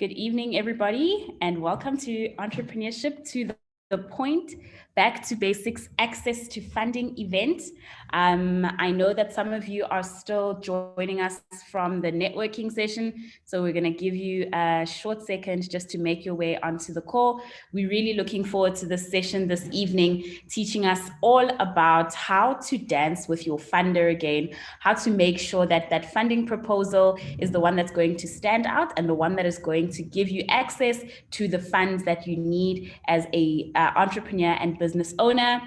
Good evening, everybody, and welcome to Entrepreneurship to the Point, Back to Basics Access to Funding event. I know that some of you are still joining us from the networking session, so we're going to give you a short second just to make your way onto the call. We're really looking forward to this session this evening, teaching us all about how to dance with your funder again, how to make sure that that funding proposal is the one that's going to stand out and the one that is going to give you access to the funds that you need as a entrepreneur and business owner.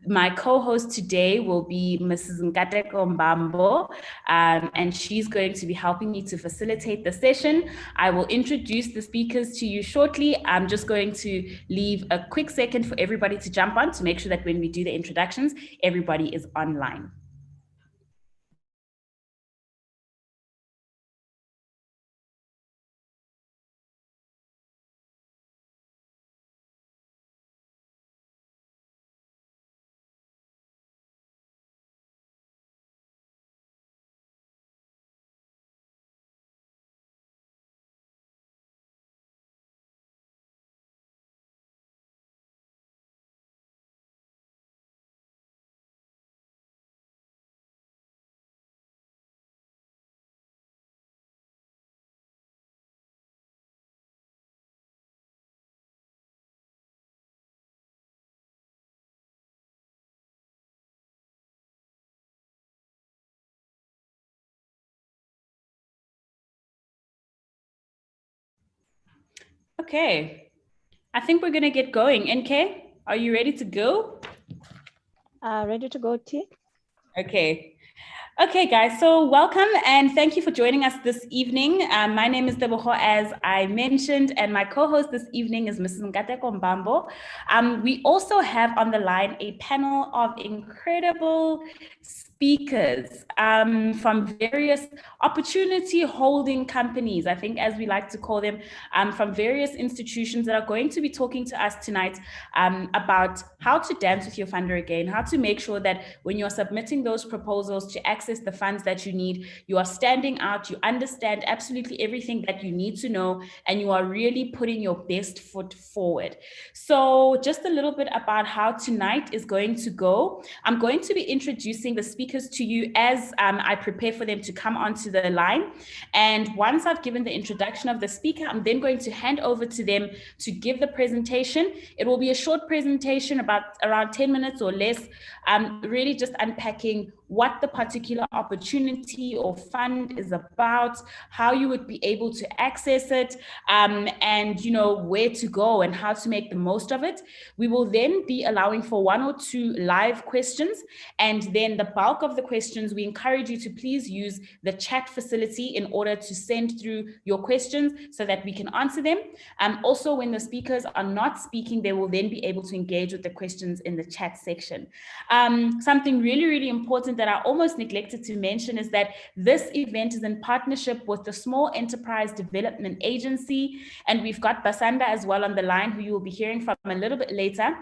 My co-host today will be Mrs. Untitled Chapter, and she's going to be helping me to facilitate the session. I will introduce the speakers to you shortly. I'm just going to leave a quick second for everybody to jump on to make sure that when we do the introductions, everybody is online. Okay, I think we're going to get going. NK, are you ready to go? Ready to go, T? Okay, guys, so welcome and thank you for joining us this evening. My name is Tebogo, as I mentioned, and my co-host this evening is Mrs. Untitled Chapter. We also have on the line a panel of incredible speakers from various opportunity holding companies, I think, as we like to call them, from various institutions that are going to be talking to us tonight about how to dance with your funder again, how to make sure that when you're submitting those proposals to access the funds that you need, you are standing out, you understand absolutely everything that you need to know, and you are really putting your best foot forward. So just a little bit about how tonight is going to go. I'm going to be introducing the speakers to you as I prepare for them to come onto the line. And once I've given the introduction of the speaker, I'm then going to hand over to them to give the presentation. It will be a short presentation, about around 10 minutes or less, really just unpacking what the particular opportunity or fund is about, how you would be able to access it, and where to go and how to make the most of it. We will then be allowing for 1 or 2 live questions, and then the bulk of the questions, we encourage you to please use the chat facility in order to send through your questions so that we can answer them. Also, when the speakers are not speaking, they will then be able to engage with the questions in the chat section. Something really, really important that I almost neglected to mention is that this event is in partnership with the Small Enterprise Development Agency, and we've got Basander as well on the line, who you will be hearing from a little bit later.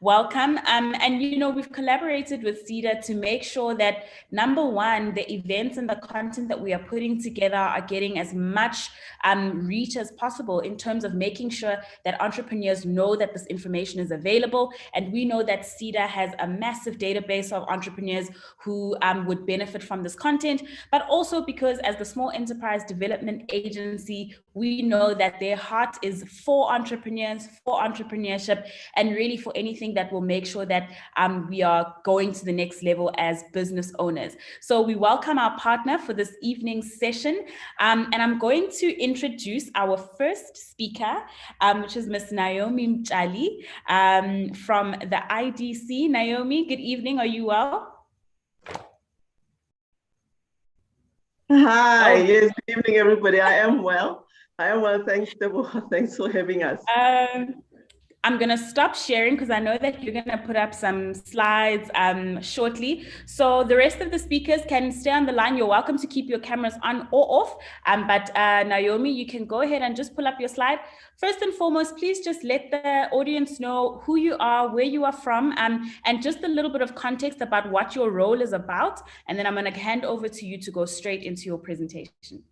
Welcome. And we've collaborated with SEDA to make sure that, number one, the events and the content that we are putting together are getting as much reach as possible in terms of making sure that entrepreneurs know that this information is available. And we know that SEDA has a massive database of entrepreneurs who would benefit from this content, but also because as the Small Enterprise Development Agency, we know that their heart is for entrepreneurs, for entrepreneurship, and really for anything that will make sure that we are going to the next level as business owners. So we welcome our partner for this evening's session. And I'm going to introduce our first speaker, which is Ms. Naomi Mtshali from the IDC. Naomi, good evening. Are you well? Hi, yes, good evening, everybody. I am well. Thanks, Deborah. Thanks for having us. I'm going to stop sharing because I know that you're going to put up some slides shortly. So the rest of the speakers can stay on the line. You're welcome to keep your cameras on or off. But Naomi, you can go ahead and just pull up your slide. First and foremost, please just let the audience know who you are, where you are from, and just a little bit of context about what your role is about. And then I'm going to hand over to you to go straight into your presentation.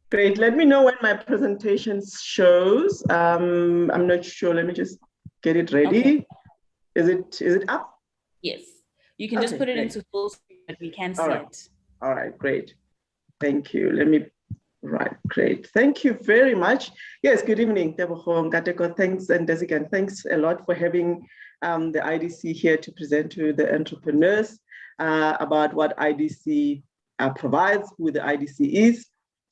Great. Let me know when my presentation shows. I'm not sure. Let me just get it ready. Okay. Is it up? Yes. You can just Okay, put it great. into full screen, but we can see All right. it. All right, great. Thank you. Right, great. Thank you very much. Yes, good evening, Tebogo, Ngateko. Thanks, and Desikan, thanks a lot for having the IDC here to present to the entrepreneurs about what IDC provides, who the IDC is.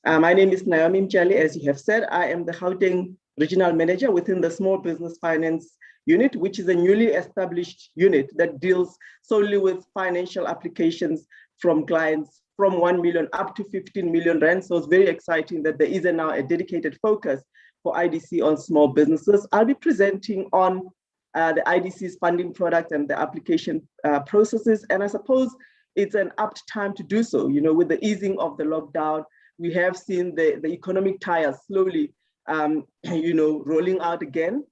My name is Naomi Mjali. As you have said, I am the Gauteng Regional Manager within the Small Business Finance Unit, which is a newly established unit that deals solely with financial applications from clients from 1 million up to 15 million rand. So it's very exciting that there is now a dedicated focus for IDC on small businesses. I'll be presenting on the IDC's funding product and the application processes. And I suppose it's an apt time to do so. You know, with the easing of the lockdown, we have seen the economic tires slowly, you know, rolling out again.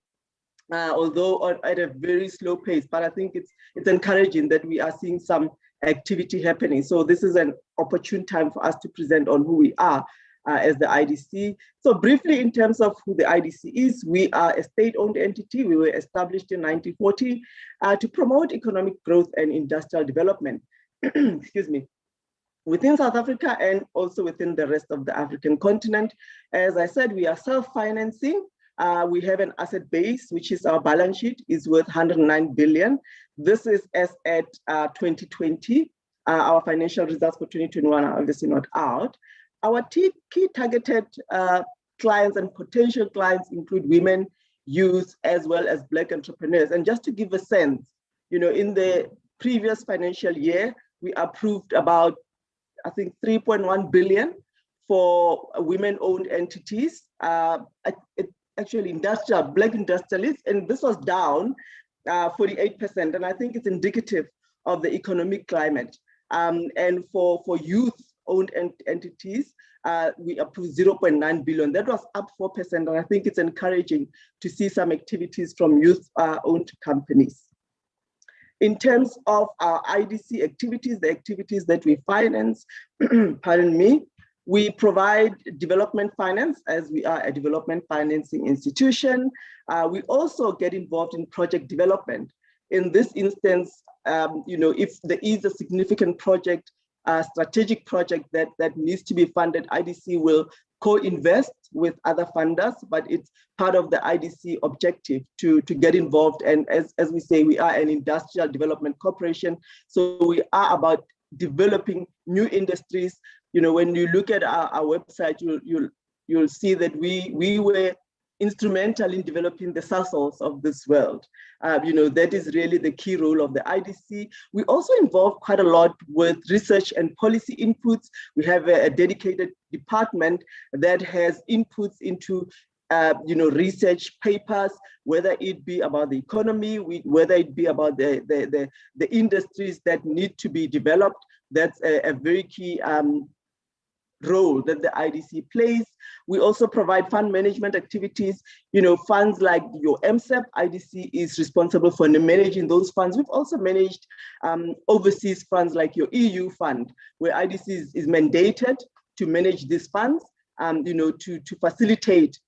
Although at a very slow pace, but I think it's encouraging that we are seeing some activity happening. So this is an opportune time for us to present on who we are as the IDC. So briefly, in terms of who the IDC is, we are a state-owned entity. We were established in 1940 to promote economic growth and industrial development. Excuse me. Within South Africa and also within the rest of the African continent. As I said, we are self-financing. We have an asset base, which is our balance sheet, is worth 109 billion. This is as at 2020. Our financial results for 2021 are obviously not out. Our key targeted clients and potential clients include women, youth, as well as Black entrepreneurs. And just to give a sense, you know, in the previous financial year, we approved about, I think, 3.1 billion for women-owned entities. Actually, Black industrialists, and this was down 48%. And I think it's indicative of the economic climate. And for youth-owned entities, we approved 0.9 billion. That was up 4%. And I think it's encouraging to see some activities from youth-owned companies. In terms of our IDC activities, the activities that we finance, pardon me, we provide development finance as we are a development financing institution. We also get involved in project development. In this instance, you know, if there is a significant project, a strategic project that needs to be funded, IDC will co-invest with other funders, but it's part of the IDC objective to get involved. And as we say, we are an industrial development corporation. So we are about developing new industries. You know, when you look at our website, you'll see that we were instrumental in developing the Sasols of this world. You know, that is really the key role of the IDC. We also involve quite a lot with research and policy inputs. We have a dedicated department that has inputs into you know, research papers, whether it be about the economy, whether it be about the industries that need to be developed. That's a very key role that the IDC plays. We also provide fund management activities. You know, funds like your MSEP, IDC is responsible for managing those funds. We've also managed overseas funds like your EU fund, where IDC is mandated to manage these funds, you know, to facilitate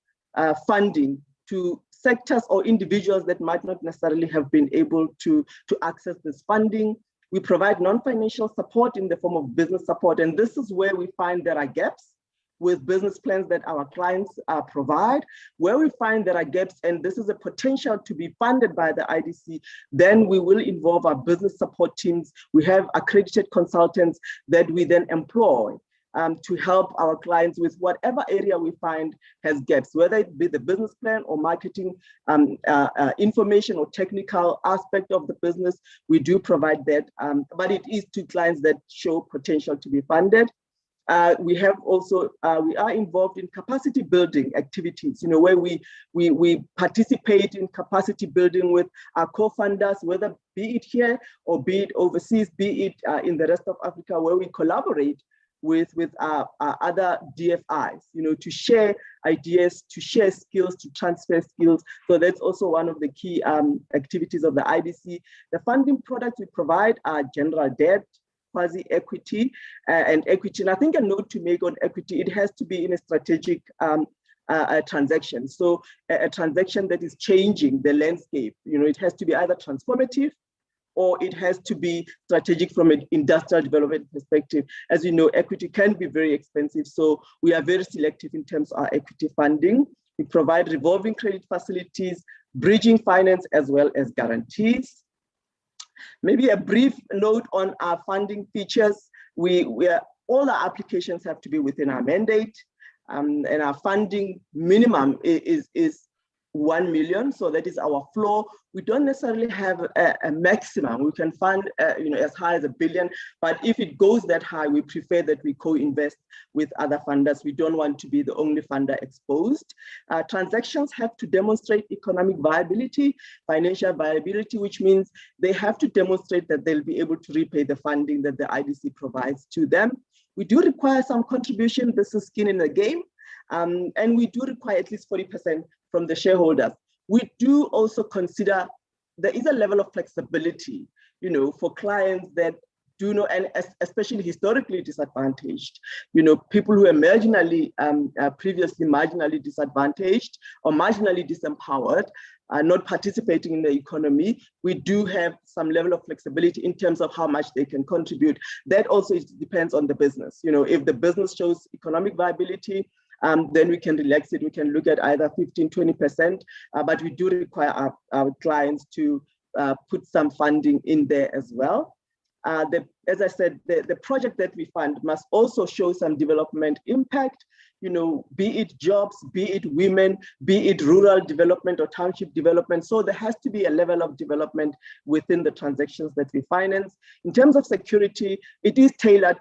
funding to sectors or individuals that might not necessarily have been able to access this funding. We provide non-financial support in the form of business support. And this is where we find there are gaps with business plans that our clients provide. Where we find there are gaps, and this is a potential to be funded by the IDC, then we will involve our business support teams. We have accredited consultants that we then employ to help our clients with whatever area we find has gaps, whether it be the business plan or marketing information or technical aspect of the business. We do provide that, but it is to clients that show potential to be funded. We have also, we are involved in capacity building activities, you know, where we participate in capacity building with our co-funders, whether be it here or be it overseas, be it in the rest of Africa, where we collaborate with our other DFIs, you know, to share ideas, to share skills, to transfer skills. So that's also one of the key activities of the IDC. The funding products we provide are general debt, quasi-equity and equity. And I think a note to make on equity, it has to be in a strategic transaction. So a transaction that is changing the landscape, it has to be either transformative or it has to be strategic from an industrial development perspective. As you know, equity can be very expensive. So we are very selective in terms of our equity funding. We provide revolving credit facilities, bridging finance, as well as guarantees. Maybe a brief note on our funding features. All our applications have to be within our mandate, and our funding minimum is 1 million. So that is our floor. We don't necessarily have a maximum. We can fund as high as $1 billion, but if it goes that high, we prefer that we co-invest with other funders. We don't want to be the only funder exposed. Transactions have to demonstrate economic viability, financial viability, which means they have to demonstrate that they'll be able to repay the funding that the IDC provides to them. We do require some contribution. This is skin in the game. And we do require at least 40% from the shareholders. We do also consider there is a level of flexibility, for clients that do not, and especially historically disadvantaged, people who are marginally, previously marginally disadvantaged or marginally disempowered, not participating in the economy. We do have some level of flexibility in terms of how much they can contribute. That also depends on the business. If the business shows economic viability, then we can relax it. We can look at either 15, 20%, but we do require our clients to put some funding in there as well. As I said, the project that we fund must also show some development impact, be it jobs, be it women, be it rural development or township development. So there has to be a level of development within the transactions that we finance. In terms of security, it is tailored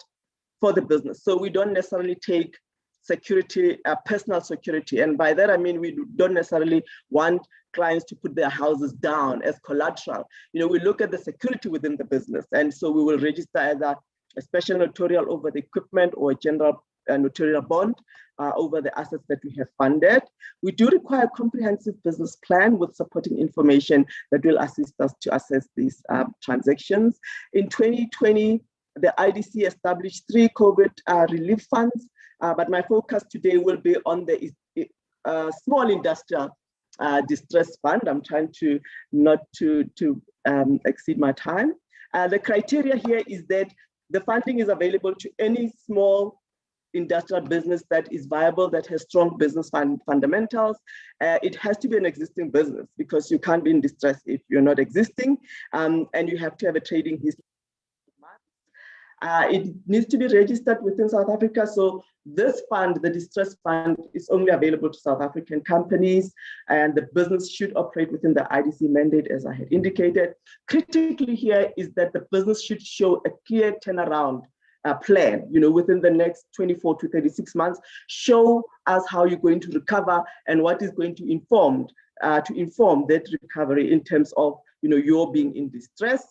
for the business. So we don't necessarily take security, personal security. And by that, I mean, we don't necessarily want clients to put their houses down as collateral. We look at the security within the business. And so we will register either a special notarial over the equipment or a general notarial bond over the assets that we have funded. We do require a comprehensive business plan with supporting information that will assist us to assess these transactions. In 2020, the IDC established 3 COVID relief funds. But my focus today will be on the small industrial distress fund. I'm trying to not to exceed my time. The criteria here is that the funding is available to any small industrial business that is viable, that has strong business fundamentals. It has to be an existing business because you can't be in distress if you're not existing, and you have to have a trading history. It needs to be registered within South Africa. So this fund, the distress fund, is only available to South African companies, and the business should operate within the IDC mandate, as I had indicated. Critically here is that the business should show a clear turnaround plan, within the next 24 to 36 months. Show us how you're going to recover and what is going to inform that recovery in terms of, your being in distress.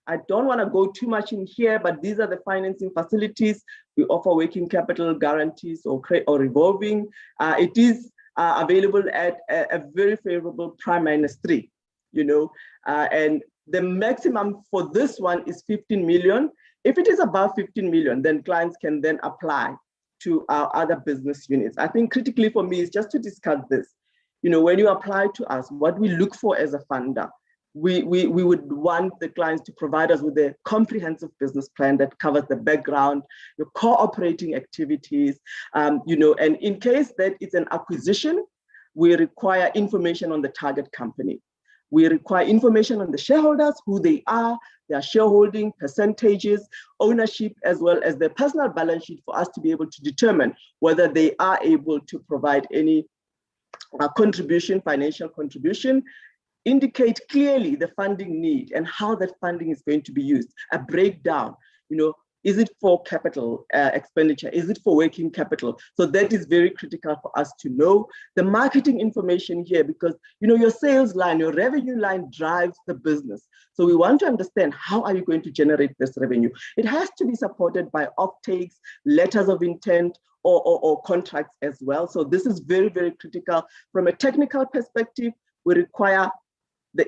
I don't want to go too much in here, but these are the financing facilities. We offer working capital guarantees or revolving. It is available at a very favorable prime -3, and the maximum for this one is 15 million. If it is above 15 million, then clients can then apply to our other business units. I think critically for me is just to discuss this. When you apply to us, what we look for as a funder, we would want the clients to provide us with a comprehensive business plan that covers the background, your core operating activities, and in case that it's an acquisition, we require information on the target company. We require information on the shareholders, who they are, their shareholding percentages, ownership, as well as their personal balance sheet for us to be able to determine whether they are able to provide any contribution, financial contribution. Indicate clearly the funding need and how that funding is going to be used. A breakdown, is it for capital expenditure? Is it for working capital? So that is very critical for us to know. The marketing information here, because your sales line, your revenue line drives the business. So we want to understand, how are you going to generate this revenue? It has to be supported by offtakes, letters of intent, or contracts as well. So this is very, very critical. From a technical perspective, we require the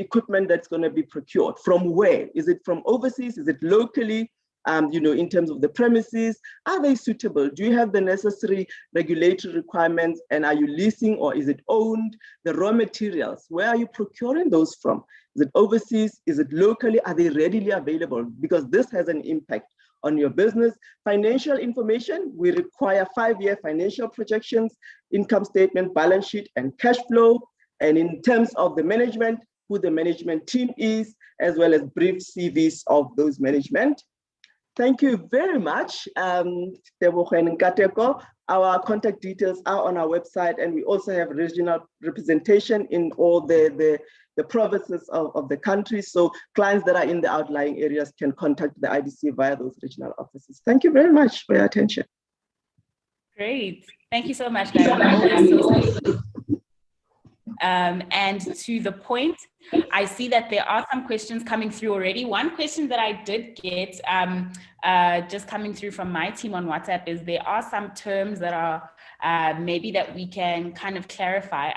equipment that's going to be procured. From where? Is it from overseas? Is it locally? in terms of the premises? Are they suitable? Do you have the necessary regulatory requirements? And are you leasing or is it owned? The raw materials, where are you procuring those from? Is it overseas? Is it locally? Are they readily available? Because this has an impact on your business. Financial information, we require 5-year financial projections, income statement, balance sheet, and cash flow. And in terms of the management, who the management team is, as well as brief CVs of those management. Thank you very much, Tebogo and Nkateko. Our contact details are on our website, and we also have regional representation in all the provinces of the country. So clients that are in the outlying areas can contact the IDC via those regional offices. Thank you very much for your attention. Great. Thank you so much, Diane. Always so sweet. And to the point, I see that there are some questions coming through already. One question that I did get just coming through from my team on WhatsApp is there are some terms that are maybe that we can kind of clarify.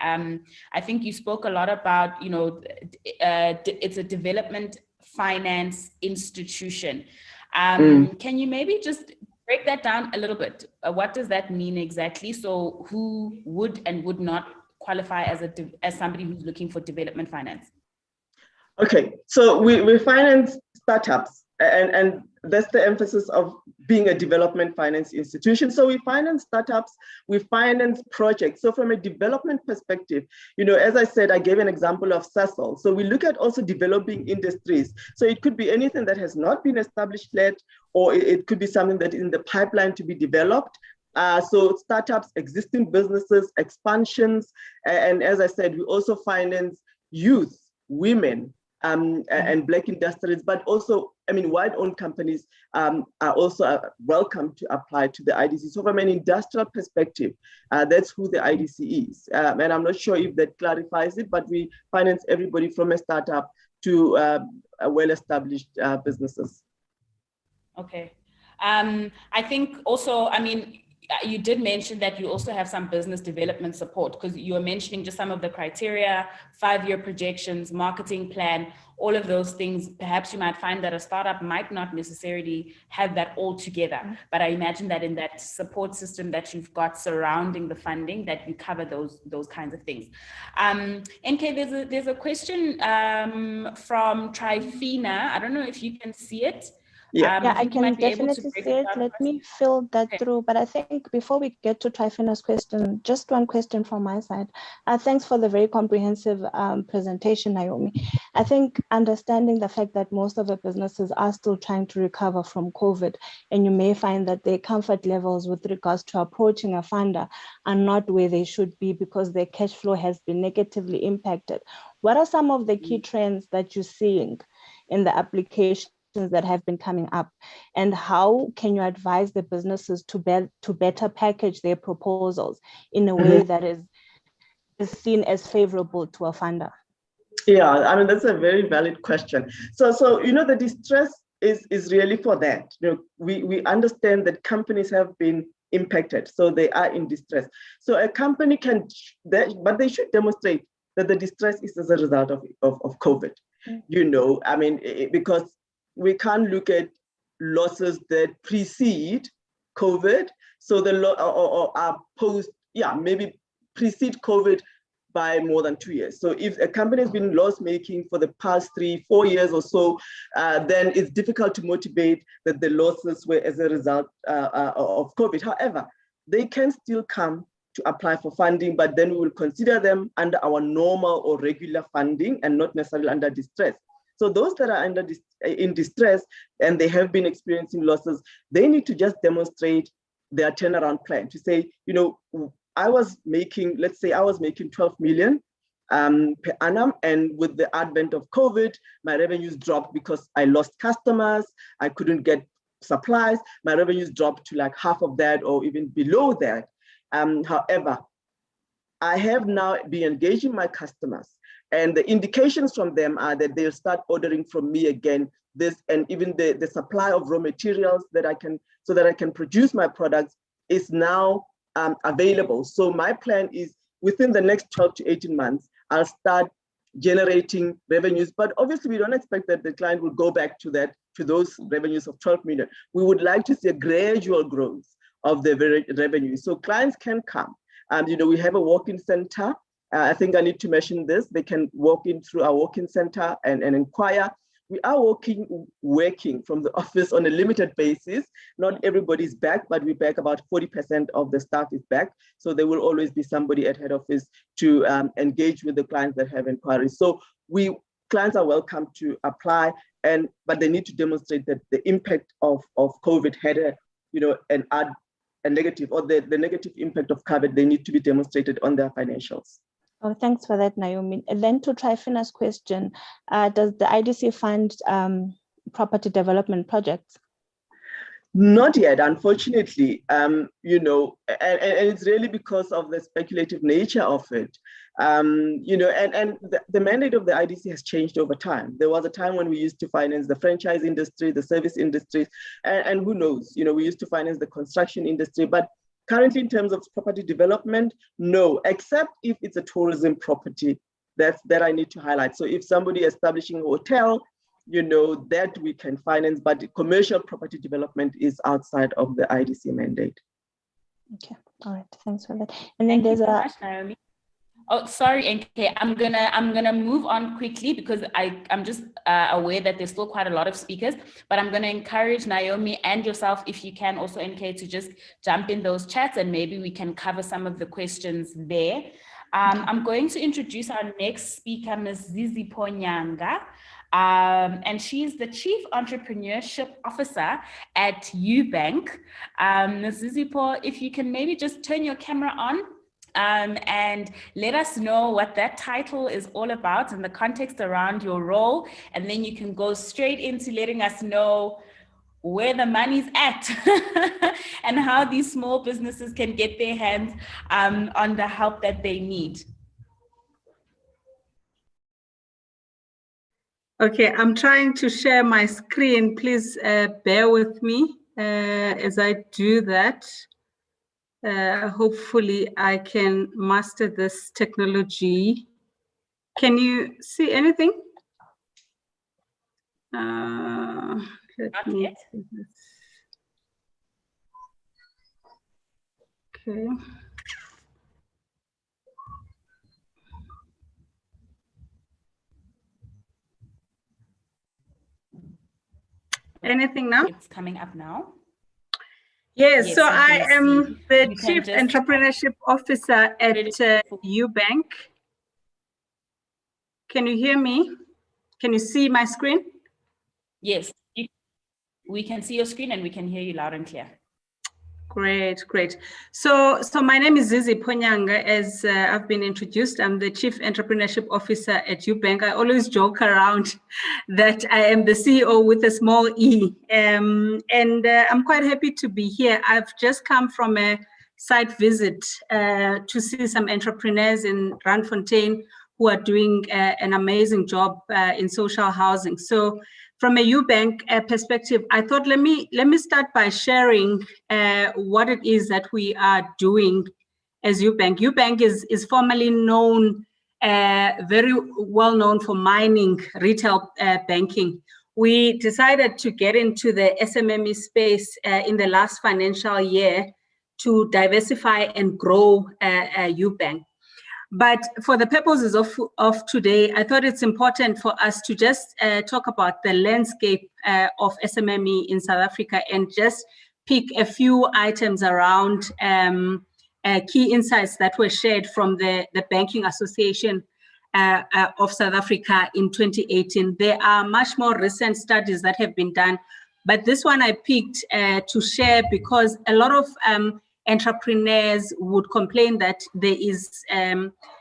I think you spoke a lot about, it's a development finance institution. Can you maybe just break that down a little bit? What does that mean exactly? So who would and would not qualify as somebody who's looking for development finance? Okay, so we finance startups, and that's the emphasis of being a development finance institution. So we finance startups, we finance projects. So from a development perspective, as I said, I gave an example of Sasol. So we look at also developing industries. So it could be anything that has not been established yet, or it could be something that is in the pipeline to be developed. So startups, existing businesses, expansions, and as I said, we also finance youth, women, and Black industries, but also, white-owned companies are also welcome to apply to the IDC. So from an industrial perspective, that's who the IDC is. And I'm not sure if that clarifies it, but we finance everybody from a startup to well-established businesses. Okay. I think also, you did mention that you also have some business development support, because you were mentioning just some of the criteria, 5-year projections, marketing plan, all of those things. Perhaps you might find that a startup might not necessarily have that all together, but I imagine that in that support system that you've got surrounding the funding, that you cover those kinds of things. NK, there's a question from Trifina. I don't know if you can see it. Yeah, I can definitely see it. Let me fill that through. But I think before we get to Trifina's question, just one question from my side. Thanks for the very comprehensive presentation, Naomi. I think understanding the fact that most of the businesses are still trying to recover from COVID, and you may find that their comfort levels with regards to approaching a funder are not where they should be because their cash flow has been negatively impacted. What are some of the key trends that you're seeing in the application that have been coming up, and how can you advise the businesses to better package their proposals in a way that is seen as favorable to a funder? Yeah, that's a very valid question. So the distress is really for that. We understand that companies have been impacted, so they are in distress. So a company but they should demonstrate that the distress is as a result of COVID. Because we can't look at losses that precede COVID. So are post, maybe precede COVID by more than 2 years. So if a company has been loss-making for the past 3-4 years or so, then it's difficult to motivate that the losses were as a result of COVID. However, they can still come to apply for funding, but then we will consider them under our normal or regular funding and not necessarily under distress. So those that are in distress and they have been experiencing losses, they need to just demonstrate their turnaround plan to say, I was making 12 million per annum, and with the advent of COVID, my revenues dropped because I lost customers, I couldn't get supplies, my revenues dropped to like half of that or even below that. However, I have now been engaging my customers, and the indications from them are that they'll start ordering from me again. And even the supply of raw materials that I can produce my products is now available. So my plan is within the next 12 to 18 months, I'll start generating revenues. But obviously, we don't expect that the client will go back to that to those revenues of 12 million. We would like to see a gradual growth of the revenue. So clients can come. And we have a walk-in center. I think I need to mention this. They can walk in through our walk-in center and inquire. We are working from the office on a limited basis. Not everybody's back, but we're back. About 40% of the staff is back. So there will always be somebody at head office to engage with the clients that have inquiries. So clients are welcome to apply, but they need to demonstrate that the impact of COVID had a negative, or the negative impact of COVID, they need to be demonstrated on their financials. Oh, thanks for that, Naomi. And then to Trifina's question, does the IDC fund property development projects? Not yet, unfortunately, and it's really because of the speculative nature of it. And the mandate of the IDC has changed over time. There was a time when we used to finance the franchise industry, the service industries, and who knows, we used to finance the construction industry, but currently in terms of property development, no, except if it's a tourism property that I need to highlight. So if somebody establishing a hotel, that we can finance, but commercial property development is outside of the IDC mandate. Okay, all right, thanks for that. And then there's a... Naomi. Oh, sorry, NK. I'm gonna move on quickly because I'm just aware that there's still quite a lot of speakers, but I'm gonna encourage Naomi and yourself, if you can also, NK, to just jump in those chats and maybe we can cover some of the questions there. I'm going to introduce our next speaker, Ms. Zizi Ponyanga. And she's the Chief Entrepreneurship Officer at Ubank. Ms. Zizipo, if you can maybe just turn your camera on and let us know what that title is all about and the context around your role. And then you can go straight into letting us know where the money's at and how these small businesses can get their hands on the help that they need. Okay, I'm trying to share my screen. Please bear with me as I do that. Hopefully I can master this technology. Can you see anything? Not yet. Okay. Anything now? It's coming up now. Yes, so I am the Chief Entrepreneurship Officer at Ubank. Can you hear me? Can you see my screen? Yes, we can see your screen and we can hear you loud and clear. Great, great. So my name is Zizi Ponyanga, as I've been introduced. I'm the Chief Entrepreneurship Officer at Ubank. I always joke around that I am the CEO with a small e. And I'm quite happy to be here. I've just come from a site visit to see some entrepreneurs in Randfontein who are doing an amazing job in social housing. So from a Ubank perspective, I thought let me start by sharing what it is that we are doing as Ubank. Ubank is formerly known, very well known for mining retail banking. We decided to get into the SMME space in the last financial year to diversify and grow Ubank. But for the purposes of today, I thought it's important for us to just talk about the landscape of SMME in South Africa and just pick a few items around key insights that were shared from the Banking Association of South Africa in 2018. There are much more recent studies that have been done, but this one I picked to share because a lot of entrepreneurs would complain that there is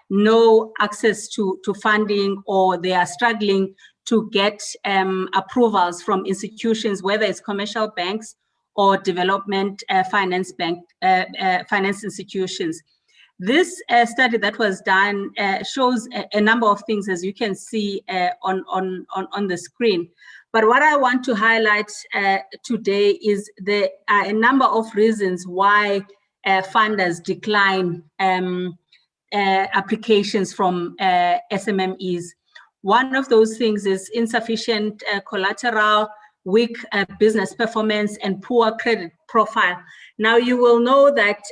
no access to funding, or they are struggling to get approvals from institutions, whether it's commercial banks or development finance institutions. This study that was done shows a number of things, as you can see on the screen. But what I want to highlight today is there are a number of reasons why funders decline applications from SMMEs. One of those things is insufficient collateral, weak business performance and poor credit profile. Now, you will know that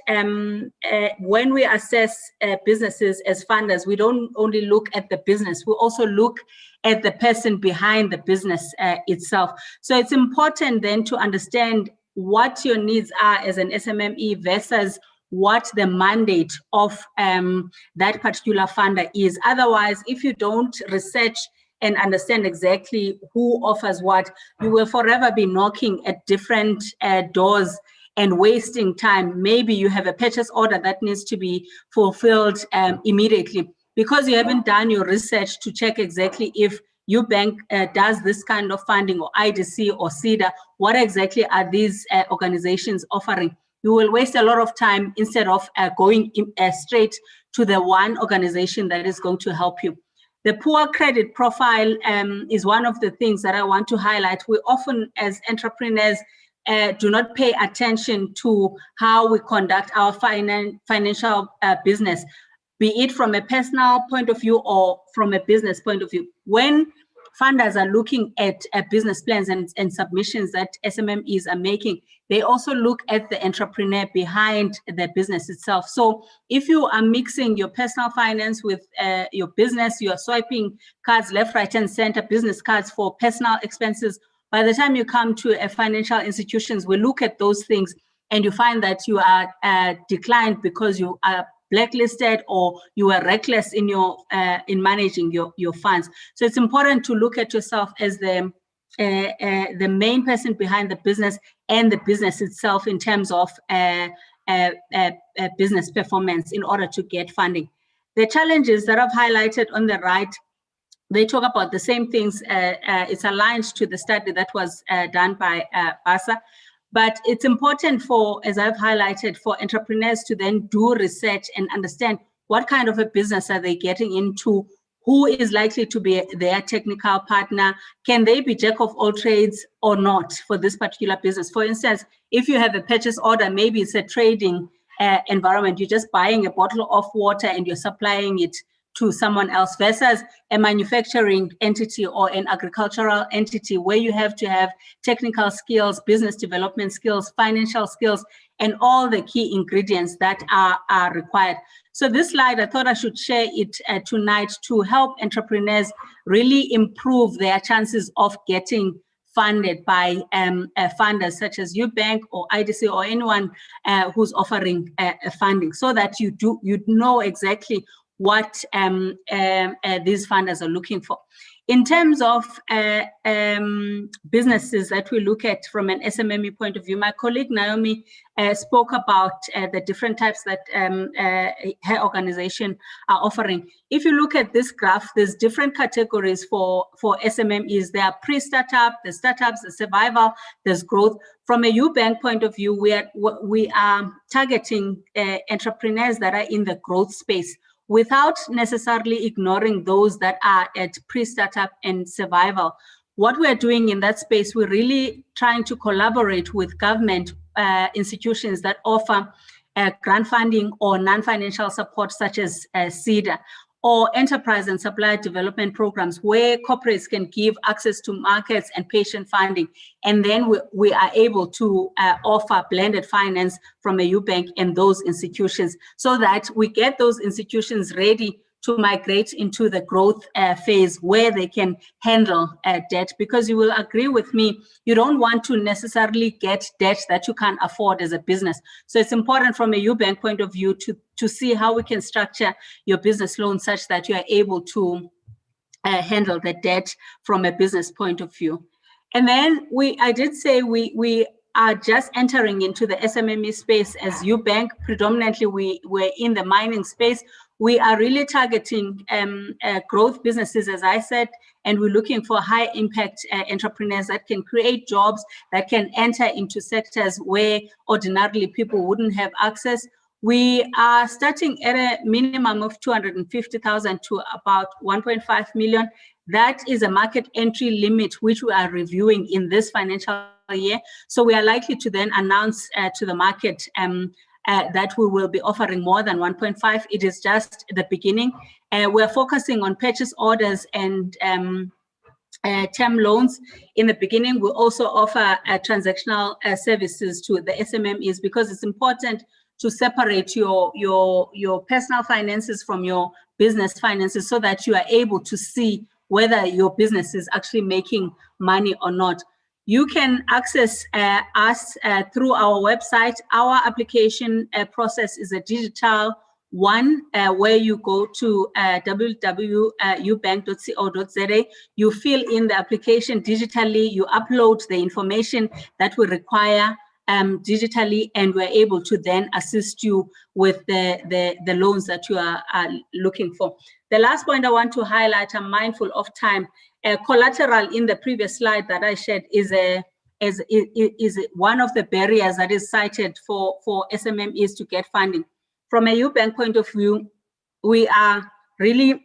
when we assess businesses as funders, we don't only look at the business, we also look at the person behind the business itself. So it's important then to understand what your needs are as an SMME versus what the mandate of that particular funder is. Otherwise, if you don't research and understand exactly who offers what, you will forever be knocking at different doors and wasting time. Maybe you have a purchase order that needs to be fulfilled immediately because you haven't done your research to check exactly if Ubank does this kind of funding, or IDC or CEDA. What exactly are these organizations offering? You will waste a lot of time instead of going straight to the one organization that is going to help you. The poor credit profile is one of the things that I want to highlight. We often, as entrepreneurs, do not pay attention to how we conduct our financial business, be it from a personal point of view or from a business point of view. When funders are looking at business plans and submissions that SMMEs are making, they also look at the entrepreneur behind the business itself. So if you are mixing your personal finance with your business, you are swiping cards left, right, and center, business cards for personal expenses, by the time you come to a financial institutions, we look at those things and you find that you are declined because you are blacklisted or you are reckless in your in managing your funds. So it's important to look at yourself as the main person behind the business and the business itself in terms of business performance in order to get funding. The challenges that I've highlighted on the right, they talk about the same things. It's aligned to the study that was done by Basa. But it's important for, as I've highlighted, for entrepreneurs to then do research and understand what kind of a business are they getting into, who is likely to be their technical partner, can they be jack of all trades or not for this particular business. For instance, if you have a purchase order, maybe it's a trading environment, you're just buying a bottle of water and you're supplying it to someone else, versus a manufacturing entity or an agricultural entity where you have to have technical skills, business development skills, financial skills, and all the key ingredients that are required. So this slide, I thought I should share it tonight to help entrepreneurs really improve their chances of getting funded by funders such as Ubank or IDC or anyone who's offering funding, so that you know exactly what these funders are looking for. In terms of businesses that we look at from an SMME point of view, my colleague Naomi spoke about the different types that her organization are offering. If you look at this graph, there's different categories for SMMEs. There are pre-startup, the startups, the survival, there's growth. From a Ubank point of view, we are targeting entrepreneurs that are in the growth space, without necessarily ignoring those that are at pre-startup and survival. What we're doing in that space, we're really trying to collaborate with government institutions that offer grant funding or non-financial support, such as CEDA, or enterprise and supplier development programs where corporates can give access to markets and patient funding. And then we are able to offer blended finance from a Ubank and those institutions, so that we get those institutions ready to migrate into the growth phase where they can handle debt. Because you will agree with me, you don't want to necessarily get debt that you can't afford as a business. So it's important from a Ubank point of view to see how we can structure your business loan such that you are able to handle the debt from a business point of view. And then I did say we are just entering into the SMME space as Ubank. Predominantly, we're in the mining space. We are really targeting growth businesses, as I said, and we're looking for high impact entrepreneurs that can create jobs, that can enter into sectors where ordinarily people wouldn't have access. We are starting at a minimum of 250,000 to about 1.5 million. That is a market entry limit, which we are reviewing in this financial year. So we are likely to then announce to the market that we will be offering more than 1.5. It is just the beginning. We're focusing on purchase orders and term loans in the beginning. We also offer transactional services to the SMMEs, because it's important to separate your personal finances from your business finances, so that you are able to see whether your business is actually making money or not. You can access us through our website. Our application process is a digital one, where you go to www.ubank.co.za. You fill in the application digitally, you upload the information that we require digitally, and we're able to then assist you with the loans that you are looking for. The last point I want to highlight, I'm mindful of time, collateral in the previous slide that I shared is one of the barriers that is cited for SMMEs to get funding. From a UBank point of view, we are really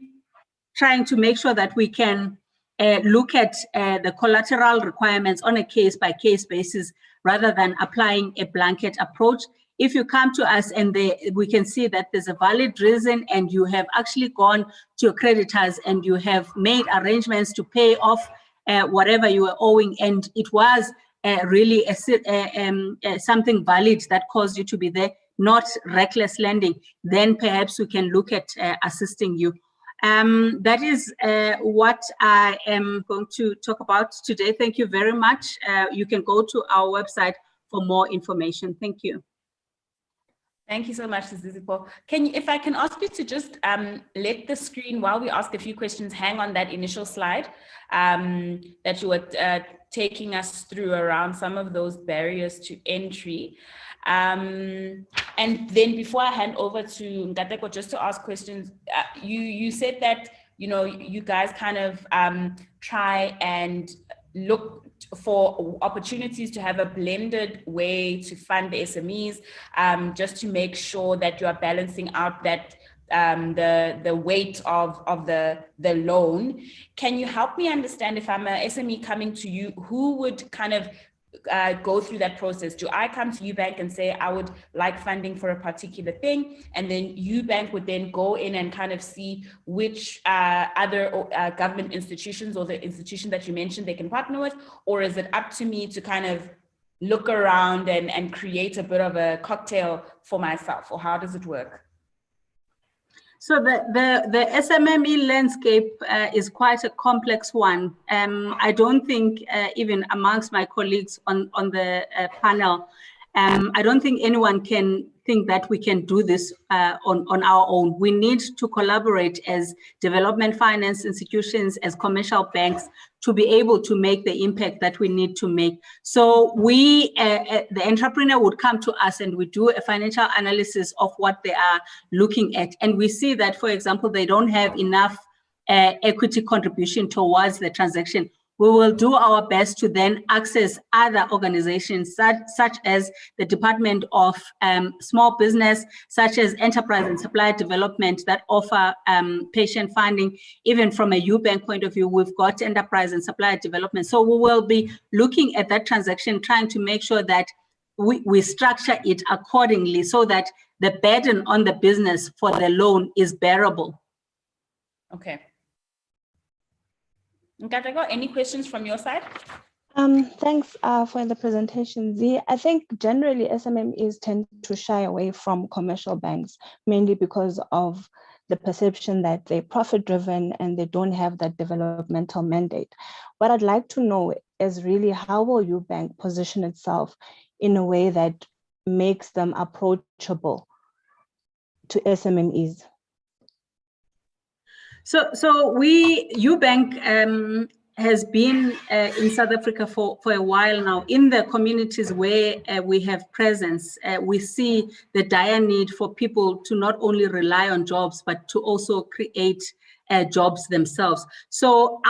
trying to make sure that we can look at the collateral requirements on a case-by-case basis, rather than applying a blanket approach. If you come to us and we can see that there's a valid reason, and you have actually gone to your creditors and you have made arrangements to pay off whatever you were owing, and it was really something valid that caused you to be there, not reckless lending, then perhaps we can look at assisting you. That is what I am going to talk about today. Thank you very much. You can go to our website for more information. Thank you. Thank you so much, Zizipo. If I can ask you to just let the screen, while we ask a few questions, hang on that initial slide that you were taking us through around some of those barriers to entry. And then before I hand over to Nkateko just to ask questions, you said that, you know, you guys kind of try and look for opportunities to have a blended way to fund the SMEs, just to make sure that you are balancing out that the weight of the loan. Can you help me understand, if I'm a SME coming to you, who would kind of go through that process? Do I come to UBank and say I would like funding for a particular thing, and then UBank would then go in and kind of see which other government institutions or the institution that you mentioned they can partner with? Or is it up to me to kind of look around and create a bit of a cocktail for myself, or how does it work? So the SMME landscape is quite a complex one. I don't think even amongst my colleagues on the panel, I don't think anyone can think that we can do this on our own. We need to collaborate as development finance institutions, as commercial banks, to be able to make the impact that we need to make. So we, the entrepreneur would come to us and we do a financial analysis of what they are looking at. And we see that, for example, they don't have enough equity contribution towards the transaction. We will do our best to then access other organizations such as the Department of Small Business, such as Enterprise and Supplier Development, that offer patient funding. Even from a UBank point of view, we've got Enterprise and Supplier Development. So we will be looking at that transaction, trying to make sure that we structure it accordingly so that the burden on the business for the loan is bearable. Okay. Nkateko, any questions from your side? Thanks for the presentation, Z. I think generally SMMEs tend to shy away from commercial banks, mainly because of the perception that they're profit-driven and they don't have that developmental mandate. What I'd like to know is really, how will UBank position itself in a way that makes them approachable to SMMEs? So UBank has been in South Africa for a while now. In the communities where we have presence, we see the dire need for people to not only rely on jobs, but to also create jobs themselves. So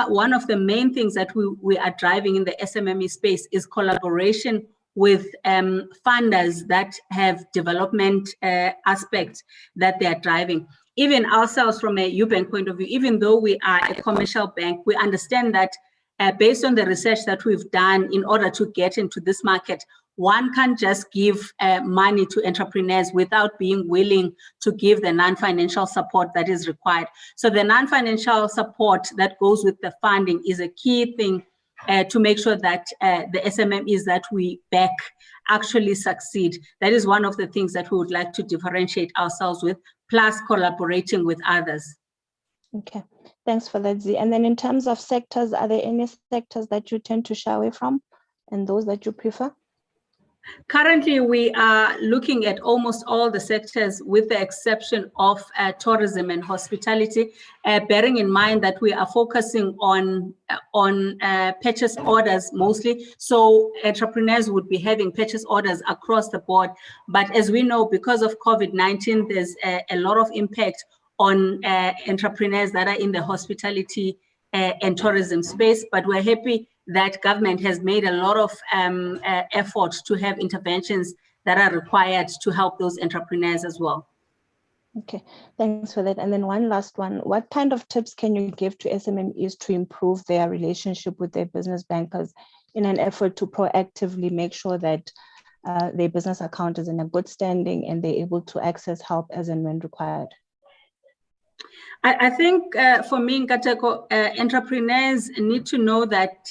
one of the main things that we are driving in the SMME space is collaboration with funders that have development aspects that they are driving. Even ourselves from a UBank point of view, even though we are a commercial bank, we understand that based on the research that we've done in order to get into this market, one can't just give money to entrepreneurs without being willing to give the non-financial support that is required. So the non-financial support that goes with the funding is a key thing to make sure that the SMMEs that we back actually succeed. That is one of the things that we would like to differentiate ourselves with, plus collaborating with others. Okay, thanks for that, Z. And then in terms of sectors, are there any sectors that you tend to shy away from and those that you prefer? Currently, we are looking at almost all the sectors with the exception of tourism and hospitality, bearing in mind that we are focusing on purchase orders mostly. So entrepreneurs would be having purchase orders across the board. But as we know, because of COVID-19, there's a lot of impact on entrepreneurs that are in the hospitality and tourism space. But we're happy that government has made a lot of effort to have interventions that are required to help those entrepreneurs as well. Okay, thanks for that. And then one last one, what kind of tips can you give to SMMEs to improve their relationship with their business bankers in an effort to proactively make sure that their business account is in a good standing and they're able to access help as and when required? I think for me, Nkateko, entrepreneurs need to know that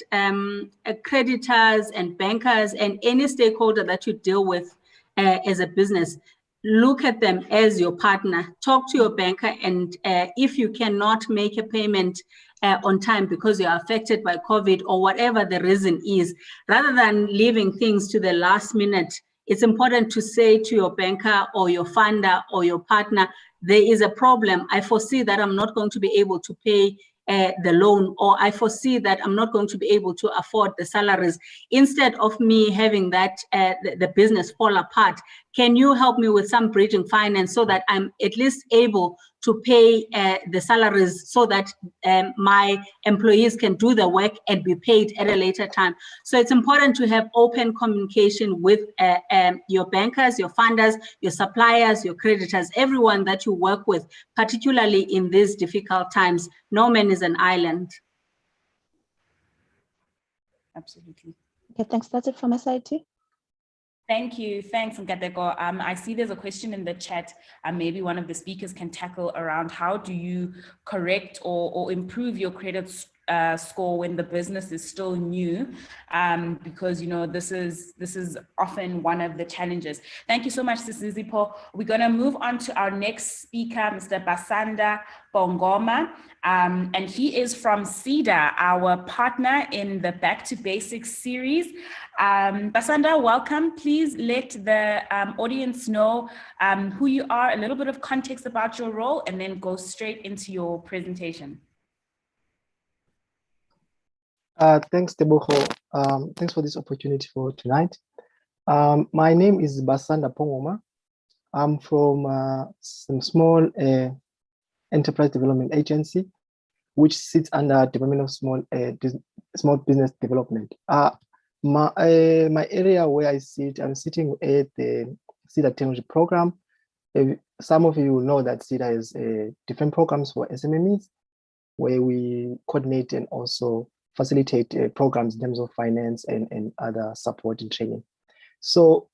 creditors and bankers and any stakeholder that you deal with as a business, look at them as your partner. Talk to your banker, and if you cannot make a payment on time because you're affected by COVID or whatever the reason is, rather than leaving things to the last minute, it's important to say to your banker or your funder or your partner, there is a problem. I foresee that I'm not going to be able to pay the loan, or I foresee that I'm not going to be able to afford the salaries. Instead of me having that the business fall apart, can you help me with some bridging finance so that I'm at least able to pay the salaries so that my employees can do the work and be paid at a later time? So it's important to have open communication with your bankers, your funders, your suppliers, your creditors, everyone that you work with, particularly in these difficult times. No man is an island. Absolutely. Okay, thanks. That's it from my side too. Thank you. Thanks, Nkateko. I see there's a question in the chat. Maybe one of the speakers can tackle around how do you correct or improve your credit score when the business is still new, because, you know, this is often one of the challenges. Thank you so much, Sis Zipo. We're going to move on to our next speaker, Mr. Basander Bongoma, and he is from CEDA, our partner in the Back to Basics series. Basander, welcome. Please let the audience know who you are, a little bit of context about your role, and then go straight into your presentation. Thanks, Teboho. Thanks for this opportunity for tonight. My name is Basander Bongoma. I'm from some small enterprise development agency, which sits under Department of Small Business Development. My area where I sit, I'm sitting at the CEDA Technology Program. Some of you know that CEDA has different programs for SMMEs, where we coordinate and also facilitate programs in terms of finance and other support and training. So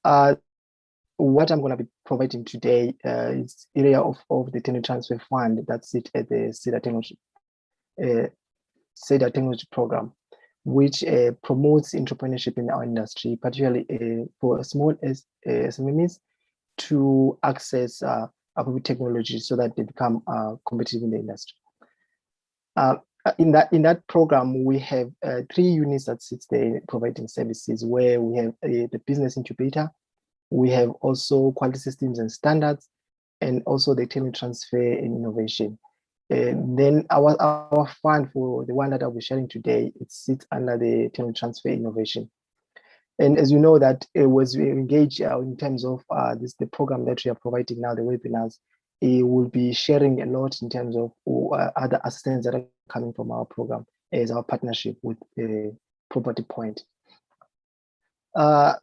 what I'm going to be providing today is area of the Technology Transfer Fund that sits at the CEDA Technology Program, which promotes entrepreneurship in our industry, particularly for small SMEs to access appropriate technology so that they become competitive in the industry. In that program, we have 3 units that sits there providing services, where we have the business incubator, we have also quality systems and standards, and also the technology transfer and innovation. And then our fund for the one that I'll be sharing today, it sits under the technology transfer innovation. And as you know that was we engage in terms of the program that we are providing now, the webinars, it will be sharing a lot in terms of other assistance that are coming from our program as our partnership with Property Point.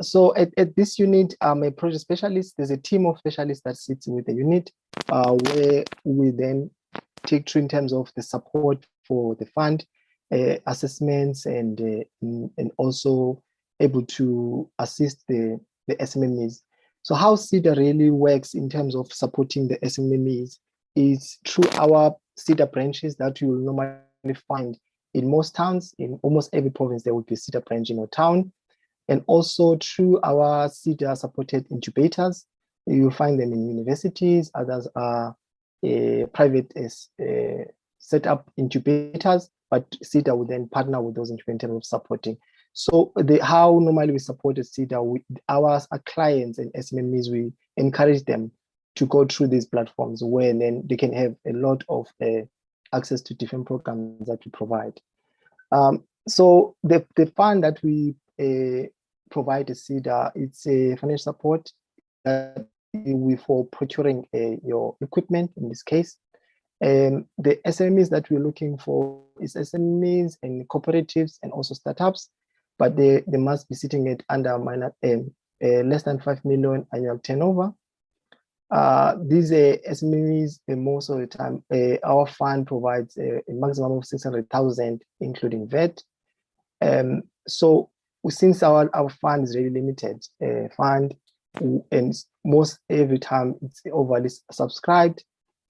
So at this unit, I'm a project specialist. There's a team of specialists that sits with the unit, where we then take through in terms of the support for the fund, assessments, and also able to assist the SMMEs. So how SEDA really works in terms of supporting the SMMEs is through our SEDA branches that you will normally find in most towns. In almost every province, there will be a SEDA branch in a town. And also through our SEDA supported incubators. You find them in universities, others are private set up incubators, but SEDA will then partner with those incubators in terms of supporting. So how normally we support a SEDA with our clients and SMMEs, we encourage them to go through these platforms where then they can have a lot of access to different programs that we provide. So the fund that we provide a SEDA, it's a financial support that we for procuring your equipment in this case. The SMEs that we're looking for is SMEs and cooperatives and also startups, but they must be sitting at under less than 5 million annual turnover. These SMEs, most of the time, our fund provides a maximum of 600,000, including VAT. So since our fund is really limited fund, and most every time it's overly subscribed,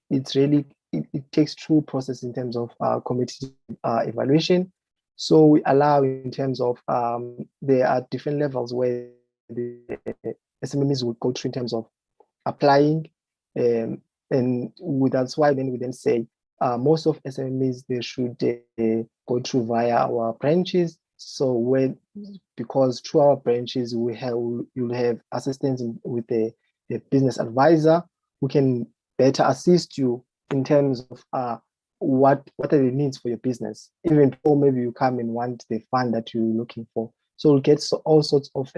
it's really it takes through process in terms of committee evaluation. So we allow in terms of there are different levels where the SMEs will go through in terms of applying, and that's why then we then say most of SMEs they should go through via our branches. So because through our branches you'll have assistance with the business advisor who can better assist you in terms of what are the needs for your business, even before maybe you come and want the fund that you're looking for. So you'll get all sorts of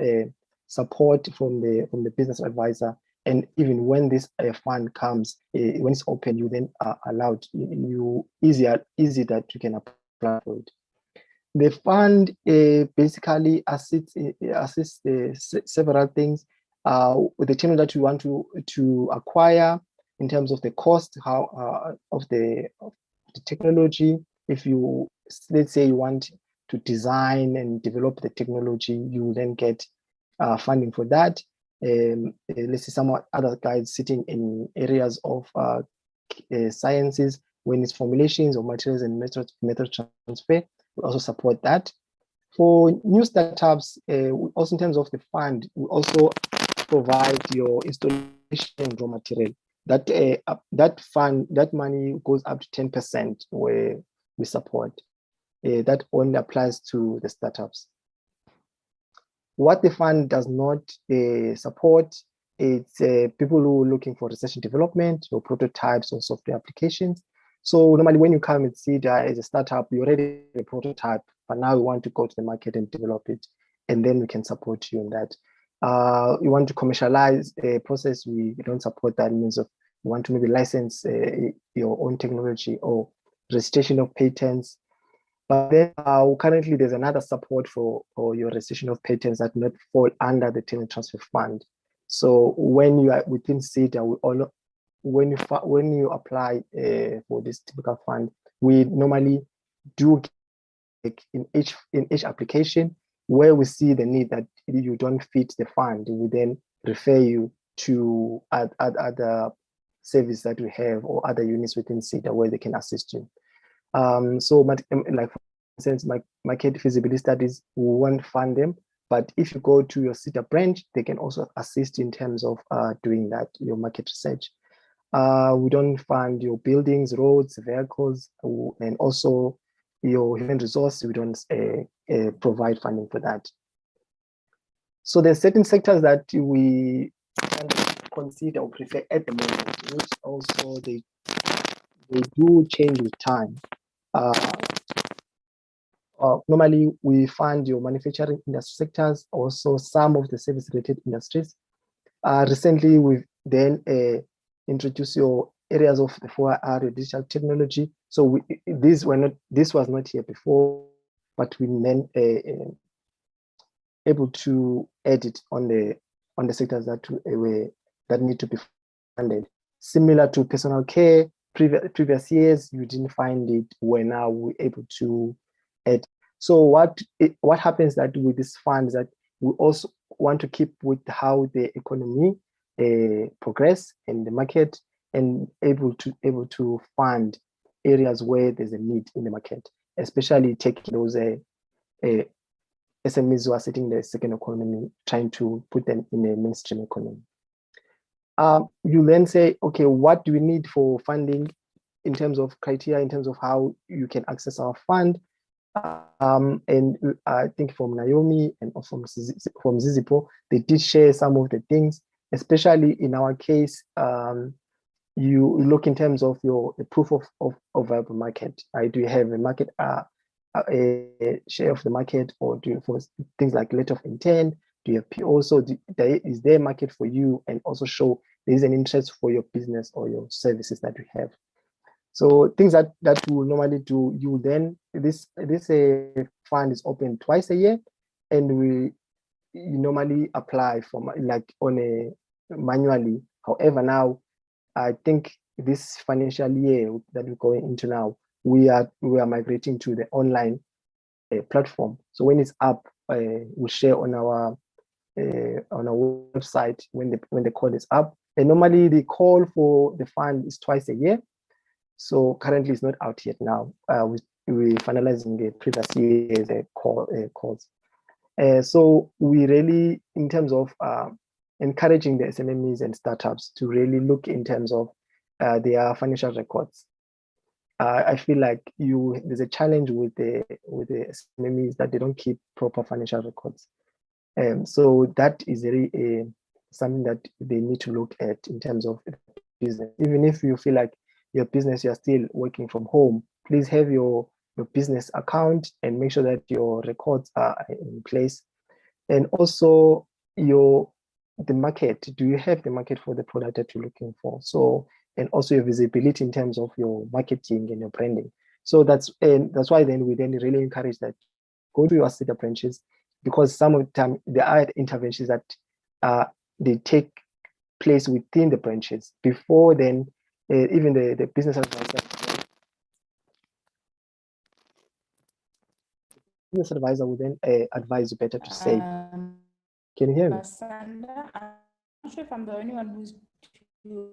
support from the business advisor. And even when this fund comes, when it's open, you then are allowed, easy that you can apply for it. The fund basically assists several things with the channel that you want to acquire in terms of the cost, of the technology. If you, let's say you want to design and develop the technology, you then get funding for that. Let's say some other guys sitting in areas of sciences, when it's formulations or materials and method transfer, we also support that. For new startups, also in terms of the fund, we also provide your installation and raw material. That fund, that money goes up to 10% where we support. That only applies to the startups. What the fund does not support, it's people who are looking for research and development or prototypes or software applications. So normally when you come and see that as a startup, you already have a prototype, but now you want to go to the market and develop it, and then we can support you in that. You want to commercialize a process, we don't support that. In means of you want to maybe license your own technology or registration of patents. But then currently there's another support for your registration of patents that not fall under the talent transfer fund. So when you are within SEDA, when you apply for this typical fund, we normally do in each application where we see the need that you don't fit the fund, we then refer you to other service that we have or other units within SEDA where they can assist you. So like for instance, market feasibility studies, we won't fund them, but if you go to your SEDA branch, they can also assist in terms of doing that, your market research. We don't fund your buildings, roads, vehicles, and also your human resource. We don't provide funding for that. So there's certain sectors that we can consider or prefer at the moment, which also they do change with time. Normally, we fund your manufacturing industry sectors, also some of the service-related industries. Recently, we've then introduced your areas of the 4R digital technology. So this was not here before, but we then able to add it on the sectors that need to be funded. Similar to personal care, previous years you didn't find it. We're now able to add. So what happens that with this fund is that we also want to keep with how the economy progress in the market and able to fund areas where there's a need in the market, especially taking those SMEs who are sitting in the second economy, trying to put them in a mainstream economy. You then say, okay, what do we need for funding in terms of criteria, in terms of how you can access our fund? And I think from Naomi and from Zizipo, they did share some of the things, especially in our case, you look in terms of the proof of viable market. Do you have a market, a share of the market, or do you, for things like letter of intent, do you have PO? So is there a market for you, and also show there is an interest for your business or your services that you have. So things that we will normally do, you then, this fund is open twice a year, and you normally apply for like on a manually. However, now I think this financial year that we're going into now, we are migrating to the online platform. So when it's up, we'll share on our website when the call is up. And normally the call for the fund is twice a year. So currently it's not out yet now. We're finalizing the previous year's calls. So we really, in terms of encouraging the SMEs and startups to really look in terms of their financial records. I feel like there's a challenge with the SMEs that they don't keep proper financial records. So that is really something that they need to look at in terms of business. Even if you feel like your business, you're still working from home, please have your business account and make sure that your records are in place. And also the market, do you have the market for the product that you're looking for? So, and also your visibility in terms of your marketing and your branding. So that's why then we really encourage that go to your SIDA branches, because some of the time there are interventions that they take place within the branches before then. Even the business advisor will then advise you better to save. Can you hear me? Basander, I'm not sure if I'm the only one who's to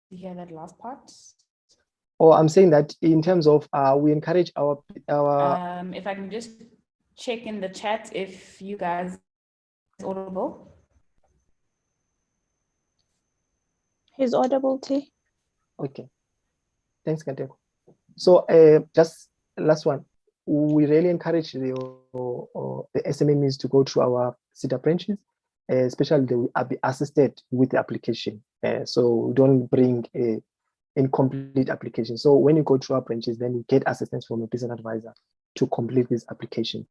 hear that last part. Oh, I'm saying that in terms of we encourage our if I can just check in the chat if you guys are audible. He's audible, T. Okay. Thanks, Kateko. So just last one. We really encourage the SMEs to go to our SIDA branches, especially they will be assisted with the application. So don't bring an incomplete application. So when you go to our branches, then you get assistance from a business advisor to complete this application.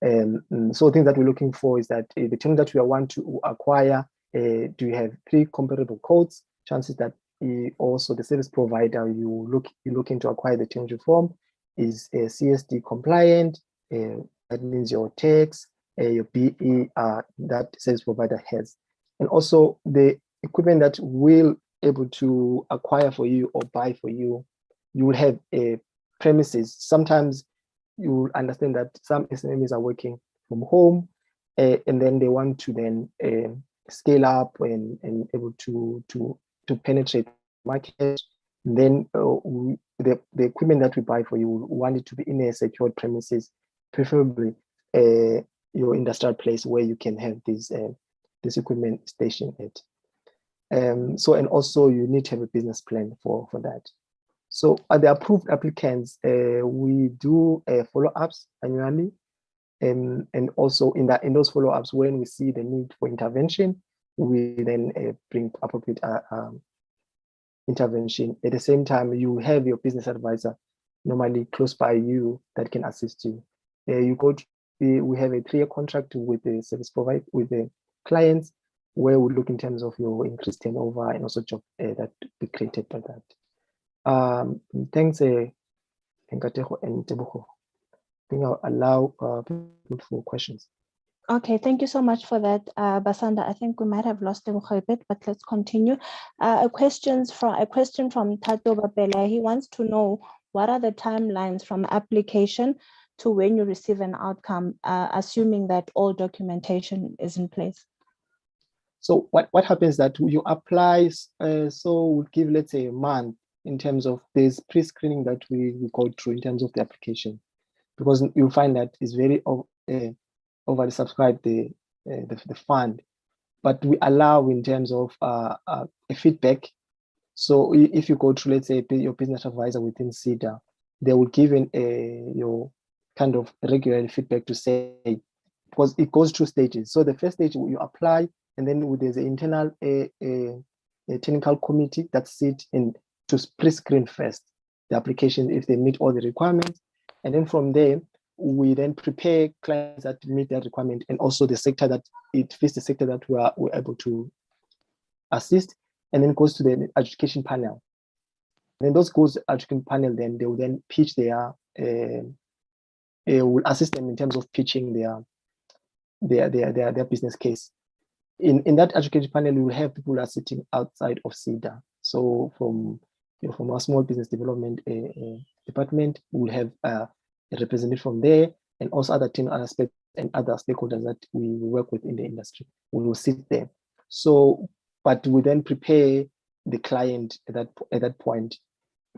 So things that we're looking for is that the term that we want to acquire, do you have 3 comparable codes? Chances that also the service provider you're looking to acquire the terms form is CSD compliant. That means your tax, your BE that service provider has, and also the equipment that will able to acquire for you or buy for you. You will have premises. Sometimes you will understand that some SMEs are working from home, and then they want to then scale up and able to penetrate the market. And then the equipment that we buy for you, we want it to be in a secured premises, preferably your industrial place where you can have this equipment stationed at. So, and also you need to have a business plan for that. So the approved applicants, we do follow-ups annually, and also in those follow-ups, when we see the need for intervention, we then bring appropriate intervention. At the same time, you have your business advisor normally close by you that can assist you. We have a 3-year contract with the service provider, with the clients, where we look in terms of your increased turnover and also job that be created by that. Thanks, Nkateho and Teboho. I think I'll allow people for questions. Okay, thank you so much for that, Basander. I think we might have lost Teboho a bit, but let's continue. A question from Tato Bapela. He wants to know what are the timelines from application to when you receive an outcome, assuming that all documentation is in place? So what happens that you apply, so we give, let's say, a month in terms of this pre-screening that we go through in terms of the application, because you find that it's very overly subscribed, the fund, but we allow in terms of a feedback. So if you go to, let's say, your business advisor within SEDA, they will give in your kind of regular feedback to say, because it goes through stages. So the first stage you apply, and then there's an internal a technical committee that sit in to pre-screen first the application if they meet all the requirements, and then from there we then prepare clients that meet that requirement, and also the sector that it fits the sector that we're able to assist, and then goes to the adjudication panel. And then those goes to adjudication panel, then they will then pitch their will assist them in terms of pitching their business case. In that education panel, we will have people who are sitting outside of SEDA. So from our small business development department, we will have a representative from there, and also other team aspects and other stakeholders that we work with in the industry. We will sit there. So, but we then prepare the client at that point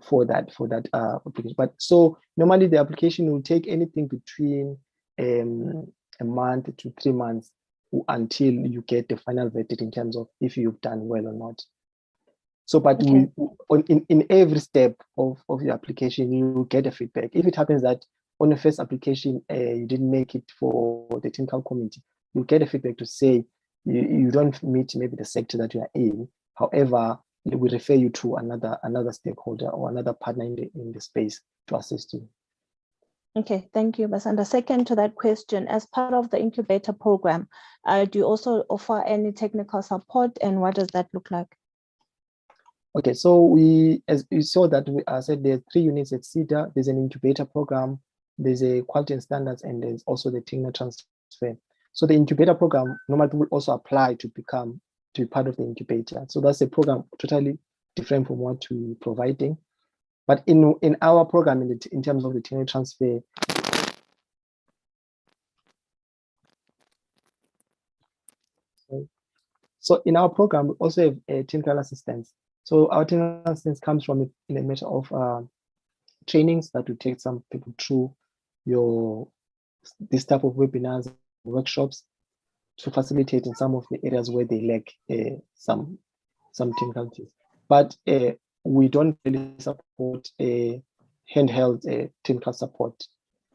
for that application. But so normally the application will take anything between a month to 3 months until you get the final verdict in terms of if you've done well or not. So, but okay, in every step of your application, you get a feedback. If it happens that on the first application, you didn't make it for the technical committee, you get a feedback to say you don't meet maybe the sector that you are in. However, we refer you to another stakeholder or another partner in the space to assist you. Okay, thank you, Basander. Second to that question, as part of the incubator program, do you also offer any technical support, and what does that look like? Okay, so as you saw that I said there are 3 units at SEDA. There's an incubator program, there's a quality and standards, and there's also the technical transfer. So the incubator program, normally people also apply to be part of the incubator. So that's a program totally different from what we're providing. But in our program, in terms of the technical transfer, so in our program, we also have a technical assistance. So our technical assistance comes from in a measure of trainings that we take some people through this type of webinars, workshops, to facilitate in some of the areas where they lack some technicalities. But we don't really support handheld technical support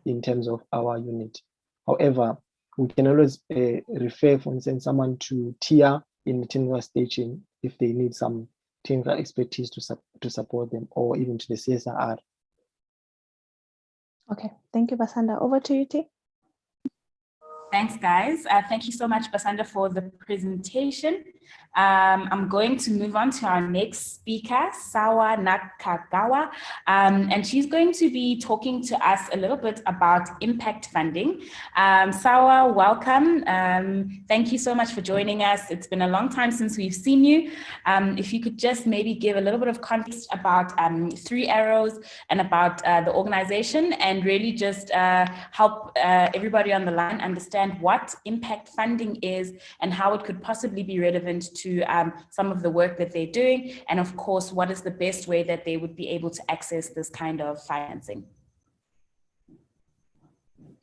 in terms of our unit. However, we can always refer, for instance, someone to TIA in the technical station if they need some technical expertise to support them, or even to the CSR. Okay, thank you, Basander. Over to you, T. Thanks, guys. Thank you so much, Basander, for the presentation. I'm going to move on to our next speaker, Sawa Nakagawa, and she's going to be talking to us a little bit about impact funding. Sawa, welcome. Thank you so much for joining us. It's been a long time since we've seen you. If you could just maybe give a little bit of context about 3 Arrows and about the organization, and really just help everybody on the line understand what impact funding is and how it could possibly be relevant to some of the work that they're doing, and of course, what is the best way that they would be able to access this kind of financing.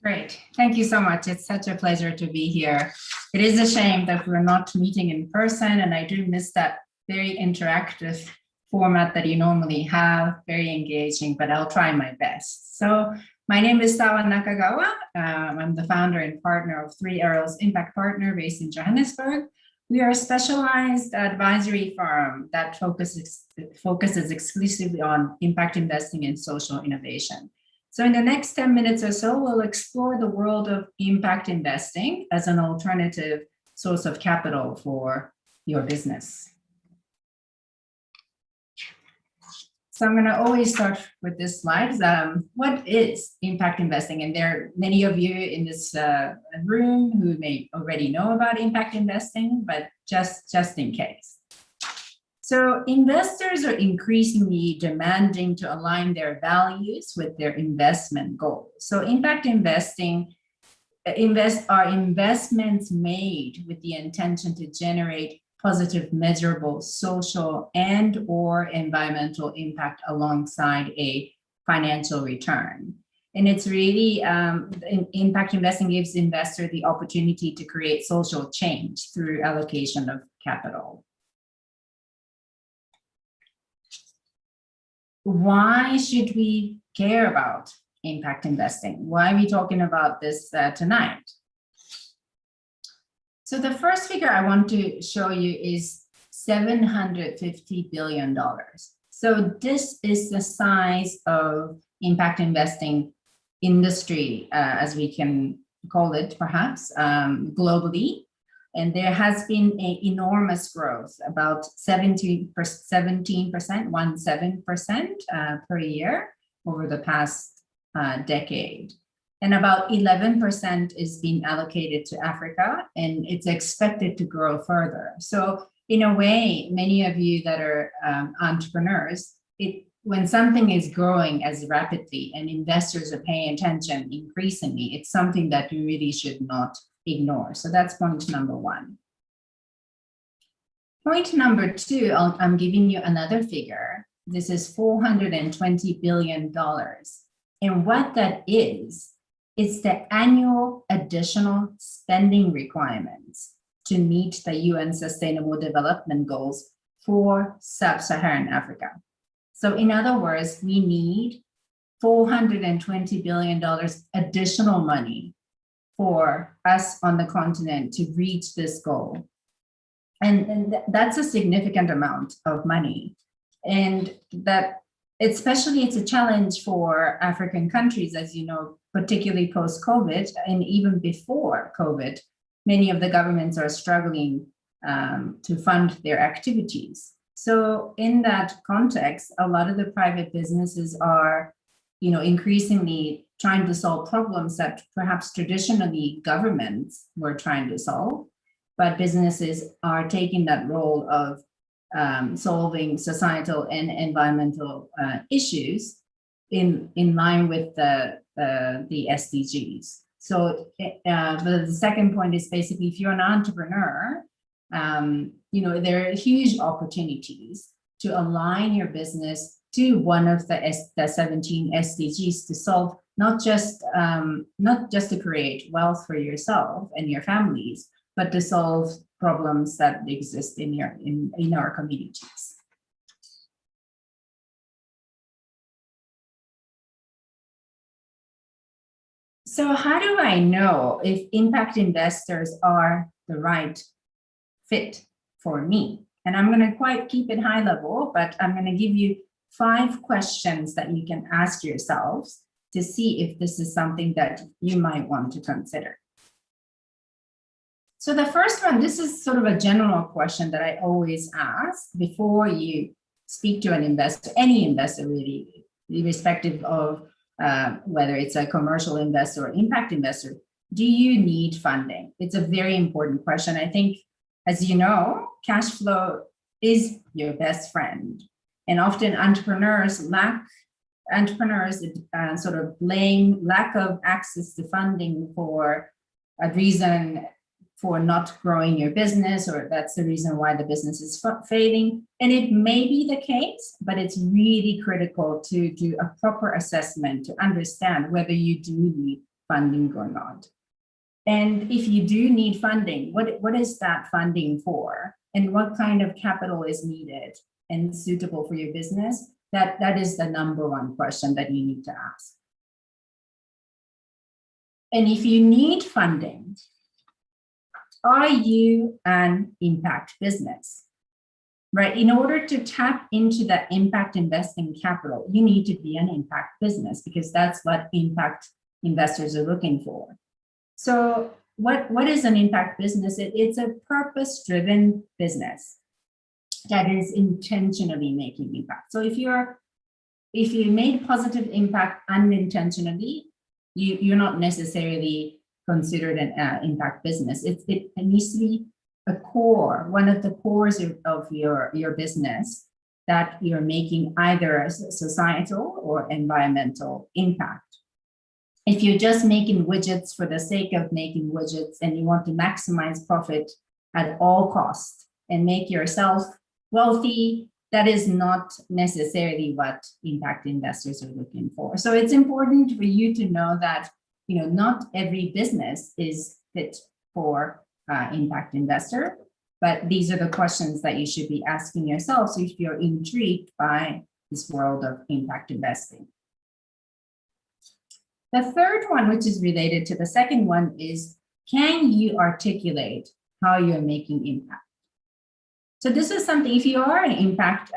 Great, thank you so much. It's such a pleasure to be here. It is a shame that we're not meeting in person, and I do miss that very interactive format that you normally have, very engaging, but I'll try my best. So my name is Sawa Nakagawa. I'm the founder and partner of 3 Arrows Impact Partner based in Johannesburg. We are a specialized advisory firm that focuses exclusively on impact investing and social innovation. So in the next 10 minutes or so, we'll explore the world of impact investing as an alternative source of capital for your business. So I'm going to always start with this slide. What is impact investing? And there are many of you in this room who may already know about impact investing, but just in case. So investors are increasingly demanding to align their values with their investment goals. So impact investing are investments made with the intention to generate positive, measurable social and or environmental impact alongside a financial return. And it's really, impact investing gives investor the opportunity to create social change through allocation of capital. Why should we care about impact investing? Why are we talking about this tonight? So the first figure I want to show you is $750 billion. So this is the size of impact investing industry, as we can call it perhaps, globally. And there has been an enormous growth, about 17% per year over the past decade. And about 11% is being allocated to Africa, and it's expected to grow further. So in a way, many of you that are entrepreneurs, when something is growing as rapidly and investors are paying attention increasingly, it's something that you really should not ignore. So that's point number one. Point number two, I'm giving you another figure. This is $420 billion. And what that is, it's the annual additional spending requirements to meet the UN Sustainable Development Goals for Sub-Saharan Africa. So in other words, we need $420 billion additional money for us on the continent to reach this goal. And that's a significant amount of money. And that especially it's a challenge for African countries, as you know, particularly post-COVID and even before COVID, many of the governments are struggling to fund their activities. So in that context, a lot of the private businesses are, increasingly trying to solve problems that perhaps traditionally governments were trying to solve, but businesses are taking that role of solving societal and environmental issues in line with the SDGs. So the second point is basically, if you're an entrepreneur, there are huge opportunities to align your business to one of the 17 SDGs to solve not just to create wealth for yourself and your families, but to solve problems that exist in our communities. So how do I know if impact investors are the right fit for me? And I'm going to quite keep it high level, but I'm going to give you 5 questions that you can ask yourselves to see if this is something that you might want to consider. So the first one, this is sort of a general question that I always ask before you speak to an investor, any investor really, irrespective of whether it's a commercial investor or impact investor. Do you need funding? It's a very important question. I think, as you know, cash flow is your best friend. And often entrepreneurs sort of blame lack of access to funding for a reason for not growing your business, or that's the reason why the business is failing. And it may be the case, but it's really critical to do a proper assessment to understand whether you do need funding or not. And if you do need funding, what is that funding for? And what kind of capital is needed and suitable for your business? That is the number one question that you need to ask. And if you need funding, are you an impact business? Right? In order to tap into that impact investing capital, you need to be an impact business, because that's what impact investors are looking for. So what is an impact business? It's a purpose-driven business that is intentionally making impact. So if you made positive impact unintentionally, you're not necessarily considered an impact business. It needs to be one of the cores of your business that you're making either a societal or environmental impact. If you're just making widgets for the sake of making widgets and you want to maximize profit at all costs and make yourself wealthy, that is not necessarily what impact investors are looking for. So it's important for you to know that, you know, not every business is fit for impact investor, but these are the questions that you should be asking yourselves if you're intrigued by this world of impact investing. The third one, which is related to the second one, is can you articulate how you're making impact? So this is something, if you are an impact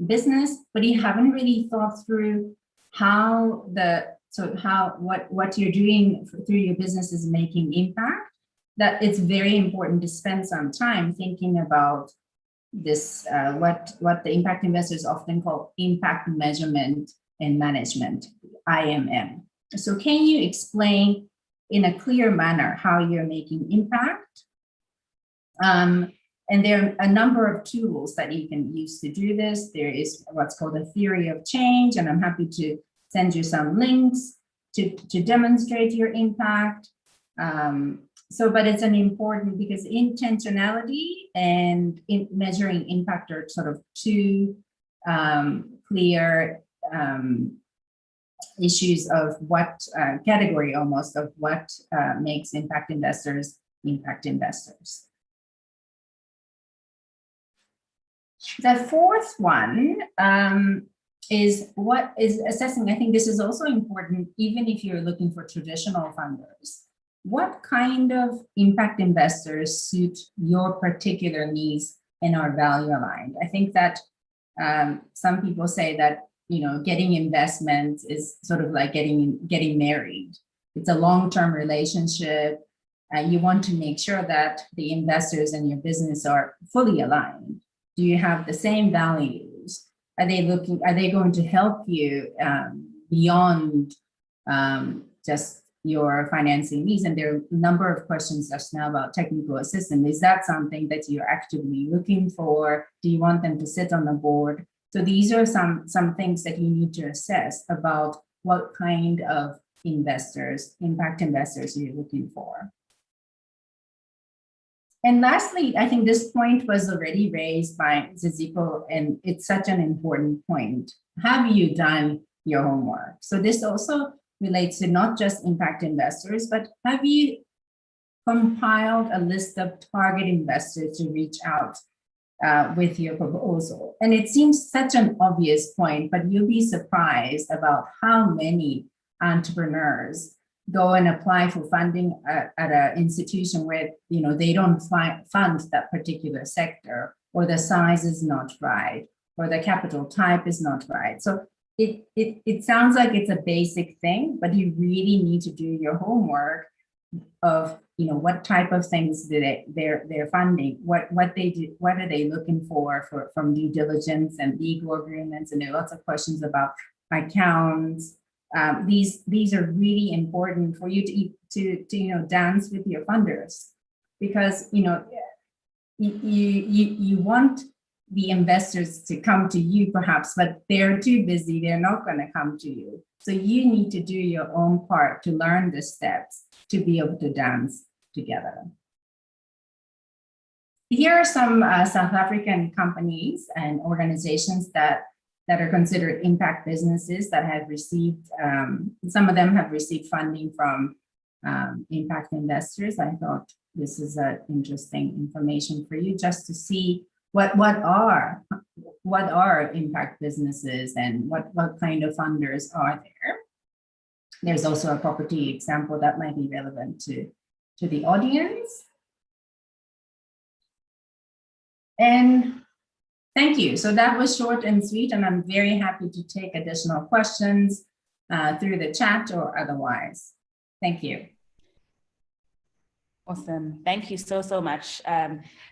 business, but you haven't really thought through how what you're doing through your business is making impact, that it's very important to spend some time thinking about this, what the impact investors often call impact measurement and management, IMM. So can you explain in a clear manner how you're making impact? And there are a number of tools that you can use to do this. There is what's called a theory of change, and I'm happy to send you some links to demonstrate your impact. But it's an important, because intentionality and measuring impact are sort of two clear issues of what category almost of what makes impact investors impact investors. The fourth one is what is assessing. I think this is also important, even if you're looking for traditional funders. What kind of impact investors suit your particular needs and are value aligned? I think that some people say that, you know, getting investments is sort of like getting married. It's a long-term relationship. You want to make sure that the investors in your business are fully aligned. Do you have the same values? Are they going to help you beyond just your financing needs? And there are a number of questions just now about technical assistance. Is that something that you're actively looking for? Do you want them to sit on the board? So these are some things that you need to assess about what kind of investors, impact investors, you're looking for. And lastly, I think this point was already raised by Zizipo, and it's such an important point. Have you done your homework? So this also relates to not just impact investors, but have you compiled a list of target investors to reach out with your proposal? And it seems such an obvious point, but you'll be surprised about how many entrepreneurs go and apply for funding at an institution where, you know, they don't fund that particular sector, or the size is not right, or the capital type is not right. So it sounds like it's a basic thing, but you really need to do your homework of, you know, what type of things they're funding, what they do, what are they looking for from due diligence and legal agreements, and there are lots of questions about accounts. These are really important for you to you know, dance with your funders, because, you know, you want the investors to come to you perhaps, but they're too busy, they're not going to come to you. So you need to do your own part to learn the steps to be able to dance together. Here are some South African companies and organizations that are considered impact businesses that have received, some of them have received funding from impact investors. I thought this is interesting information for you, just to see what are impact businesses and what kind of funders are there. There's also a property example that might be relevant to the audience. And thank you. So that was short and sweet, and I'm very happy to take additional questions through the chat or otherwise. Thank you. Awesome. Thank you so much,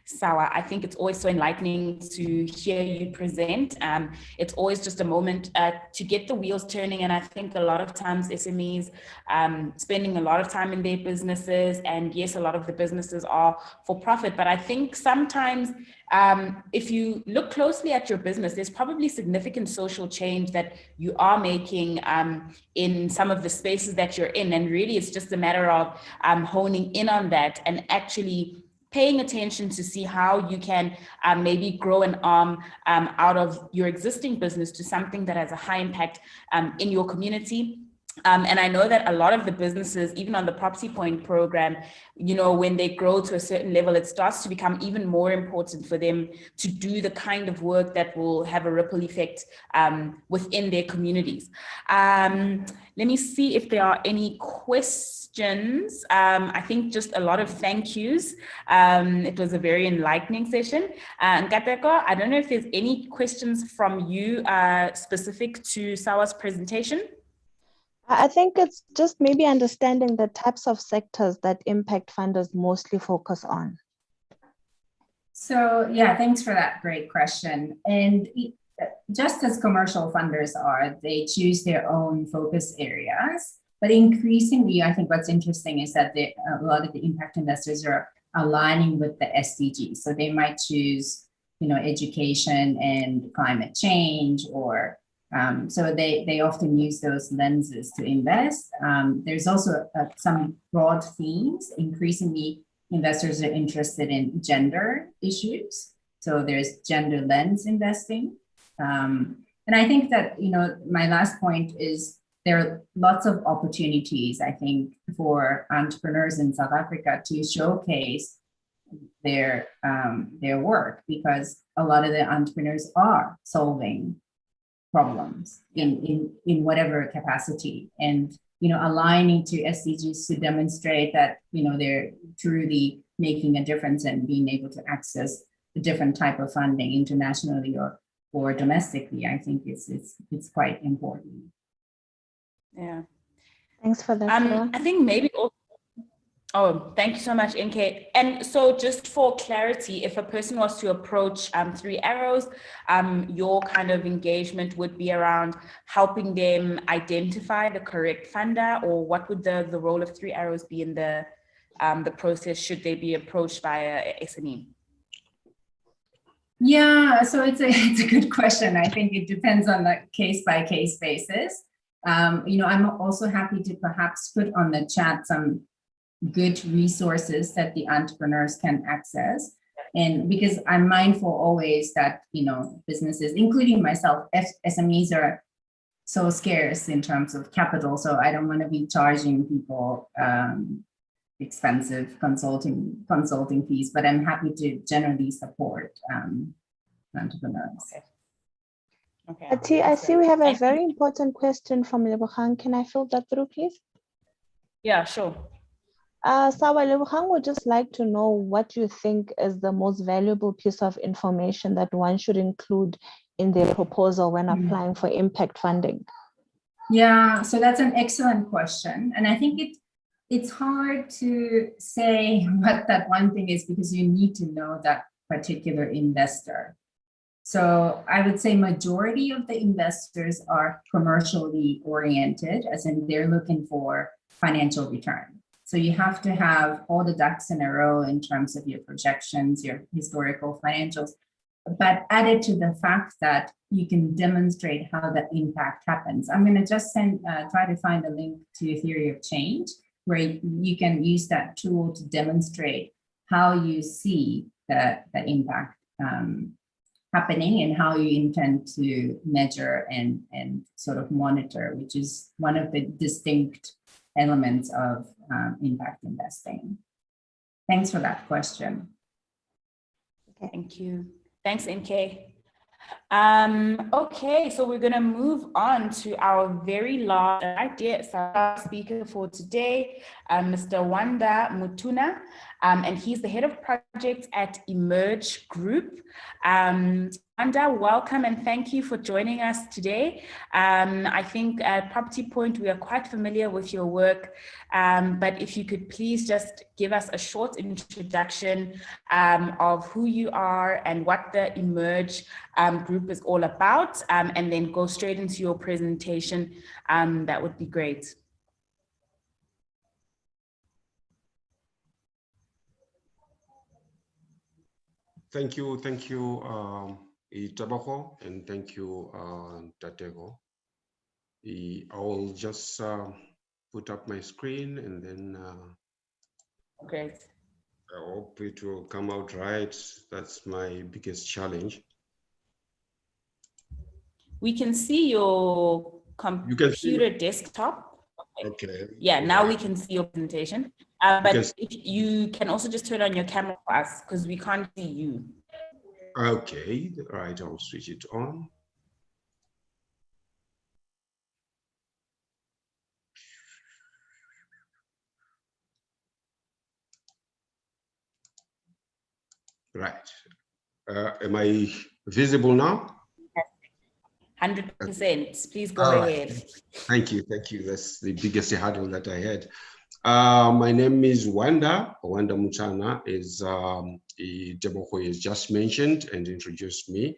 Sawa. I think it's always so enlightening to hear you present. It's always just a moment to get the wheels turning. And I think a lot of times SMEs spending a lot of time in their businesses, and yes, a lot of the businesses are for profit. But I think sometimes if you look closely at your business, there's probably significant social change that you are making in some of the spaces that you're in. And really, it's just a matter of honing in on that and actually paying attention to see how you can maybe grow an arm out of your existing business to something that has a high impact in your community. And I know that a lot of the businesses, even on the Property Point program, you know, when they grow to a certain level, it starts to become even more important for them to do the kind of work that will have a ripple effect within their communities. Let me see if there are any questions. I think just a lot of thank yous. It was a very enlightening session. Nkateko, I don't know if there's any questions from you specific to Sawa's presentation. I think it's just maybe understanding the types of sectors that impact funders mostly focus on. So yeah, thanks for that great question. And just as commercial funders are, they choose their own focus areas. But increasingly, I think what's interesting is that a lot of the impact investors are aligning with the SDGs. So they might choose, you know, education and climate change, or so they often use those lenses to invest. There's also some broad themes. Increasingly, investors are interested in gender issues. So there's gender lens investing. And I think that, you know, my last point is there are lots of opportunities, I think, for entrepreneurs in South Africa to showcase their work, because a lot of the entrepreneurs are solving problems in whatever capacity, and, you know, aligning to SDGs to demonstrate that, you know, they're truly making a difference and being able to access a different type of funding internationally or domestically. I think it's quite important. Yeah. Thanks for that. I think maybe also. Oh, thank you so much, NK. And so just for clarity, if a person was to approach Three Arrows, your kind of engagement would be around helping them identify the correct funder, or what would the role of Three Arrows be in the process should they be approached by a SME? Yeah, so it's a good question. I think it depends on the case-by-case basis. You know, I'm also happy to perhaps put on the chat some good resources that the entrepreneurs can access. And because I'm mindful always that, you know, businesses, including myself, SMEs are so scarce in terms of capital. So I don't want to be charging people expensive consulting fees, but I'm happy to generally support entrepreneurs. Okay. I see we have a very important question from Lebogang. Can I fill that through, please? Yeah, sure. Sawa, Lebogang would just like to know what you think is the most valuable piece of information that one should include in their proposal when applying for impact funding. Yeah, so that's an excellent question. And I think it's hard to say what that one thing is, because you need to know that particular investor. So I would say majority of the investors are commercially oriented, as in they're looking for financial return. So you have to have all the ducks in a row in terms of your projections, your historical financials, but added to the fact that you can demonstrate how the impact happens. I'm going to just try to find a link to Theory of Change, where you can use that tool to demonstrate how you see the impact happening and how you intend to measure and sort of monitor, which is one of the distinct elements of impact investing. Thanks for that question. Okay. Thank you. Thanks, NK. Okay, so we're going to move on to our very last speaker for today, Mr. Wanda Motuna, and he's the head of projects at Emerge Group. Wanda, welcome and thank you for joining us today. I think at Property Point, we are quite familiar with your work, but if you could please just give us a short introduction of who you are and what the Emerge group is all about, and then go straight into your presentation, that would be great. Thank you, Itabaho, and thank you, Tatego. I'll just put up my screen and then Great. I hope it will come out right. That's my biggest challenge. We can see your computer desktop. Okay. Yeah, now we can see your presentation. But if you can also just turn on your camera for us because we can't see you. Okay, right, I'll switch it on. Right. Am I visible now? 100%. Please go ahead. Thank you. That's the biggest hurdle that I had. My name is Wanda Motuna, as Deboho has just mentioned and introduced me.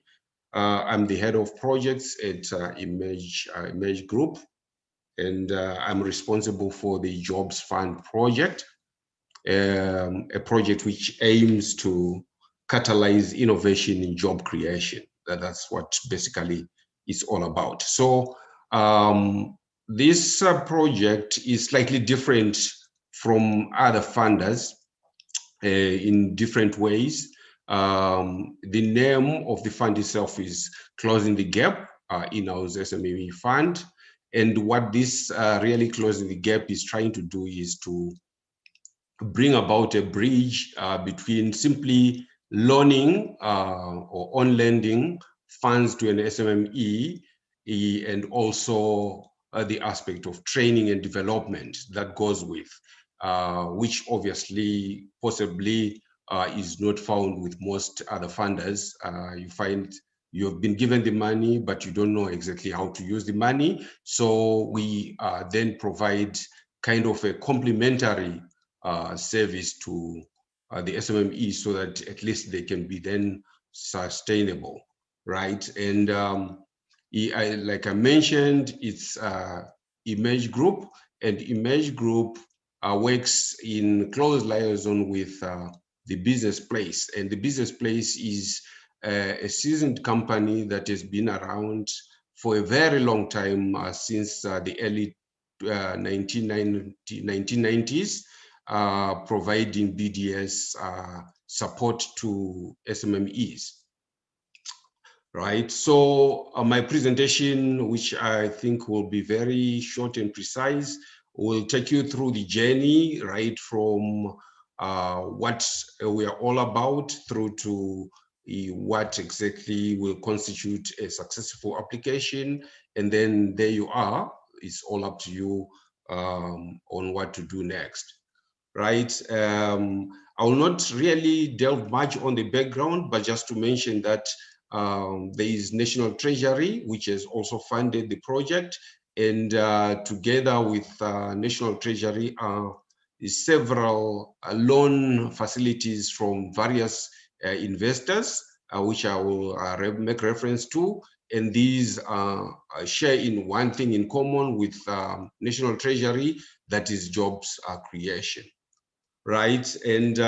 I'm the head of projects at Image Group, and I'm responsible for the Jobs Fund project, a project which aims to catalyze innovation in job creation. That's what basically it's all about. So this project is slightly different from other funders in different ways. The name of the fund itself is Closing the Gap in-house SME Fund. And what this really Closing the Gap is trying to do is to bring about a bridge between simply loaning or on-lending funds to an SMME and also the aspect of training and development that goes with, which obviously possibly is not found with most other funders. You find you have been given the money, but you don't know exactly how to use the money. So we then provide kind of a complementary service to the SMME so that at least they can be then sustainable, right? And like I mentioned, it's Image Group, and Image Group works in close liaison with the Business Place, and the Business Place is a seasoned company that has been around for a very long time, since the early 1990s, providing BDS support to SMMEs. Right, so my presentation, which I think will be very short and precise, will take you through the journey, right, from what we are all about through to what exactly will constitute a successful application. And then there you are, it's all up to you on what to do next, right? I will not really delve much on the background, but just to mention that there is National Treasury, which has also funded the project, and together with National Treasury several loan facilities from various investors, which I will make reference to, and these share in one thing in common with National Treasury, that is jobs creation. Right, and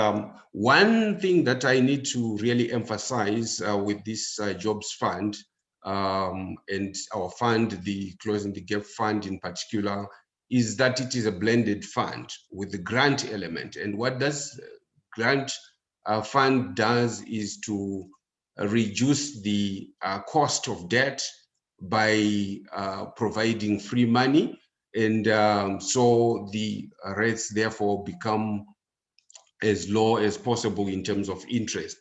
one thing that I need to really emphasize with this Jobs Fund and our fund, the Closing the Gap Fund in particular, is that it is a blended fund with the grant element. And what does grant fund does is to reduce the cost of debt by providing free money, and so the rates therefore become as low as possible in terms of interest.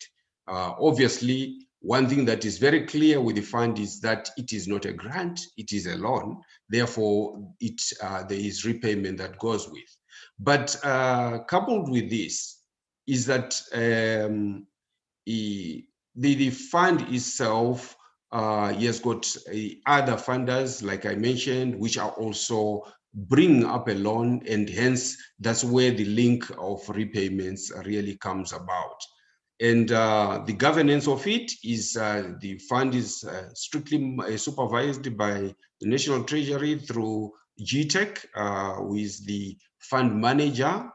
Obviously, one thing that is very clear with the fund is that it is not a grant, it is a loan. Therefore, there is repayment that goes with. But coupled with this is that the fund itself has got other funders, like I mentioned, which are also bringing up a loan, and hence that's where the link of repayments really comes about. And the governance of it is the fund is strictly supervised by the National Treasury through GTEC, who is the fund manager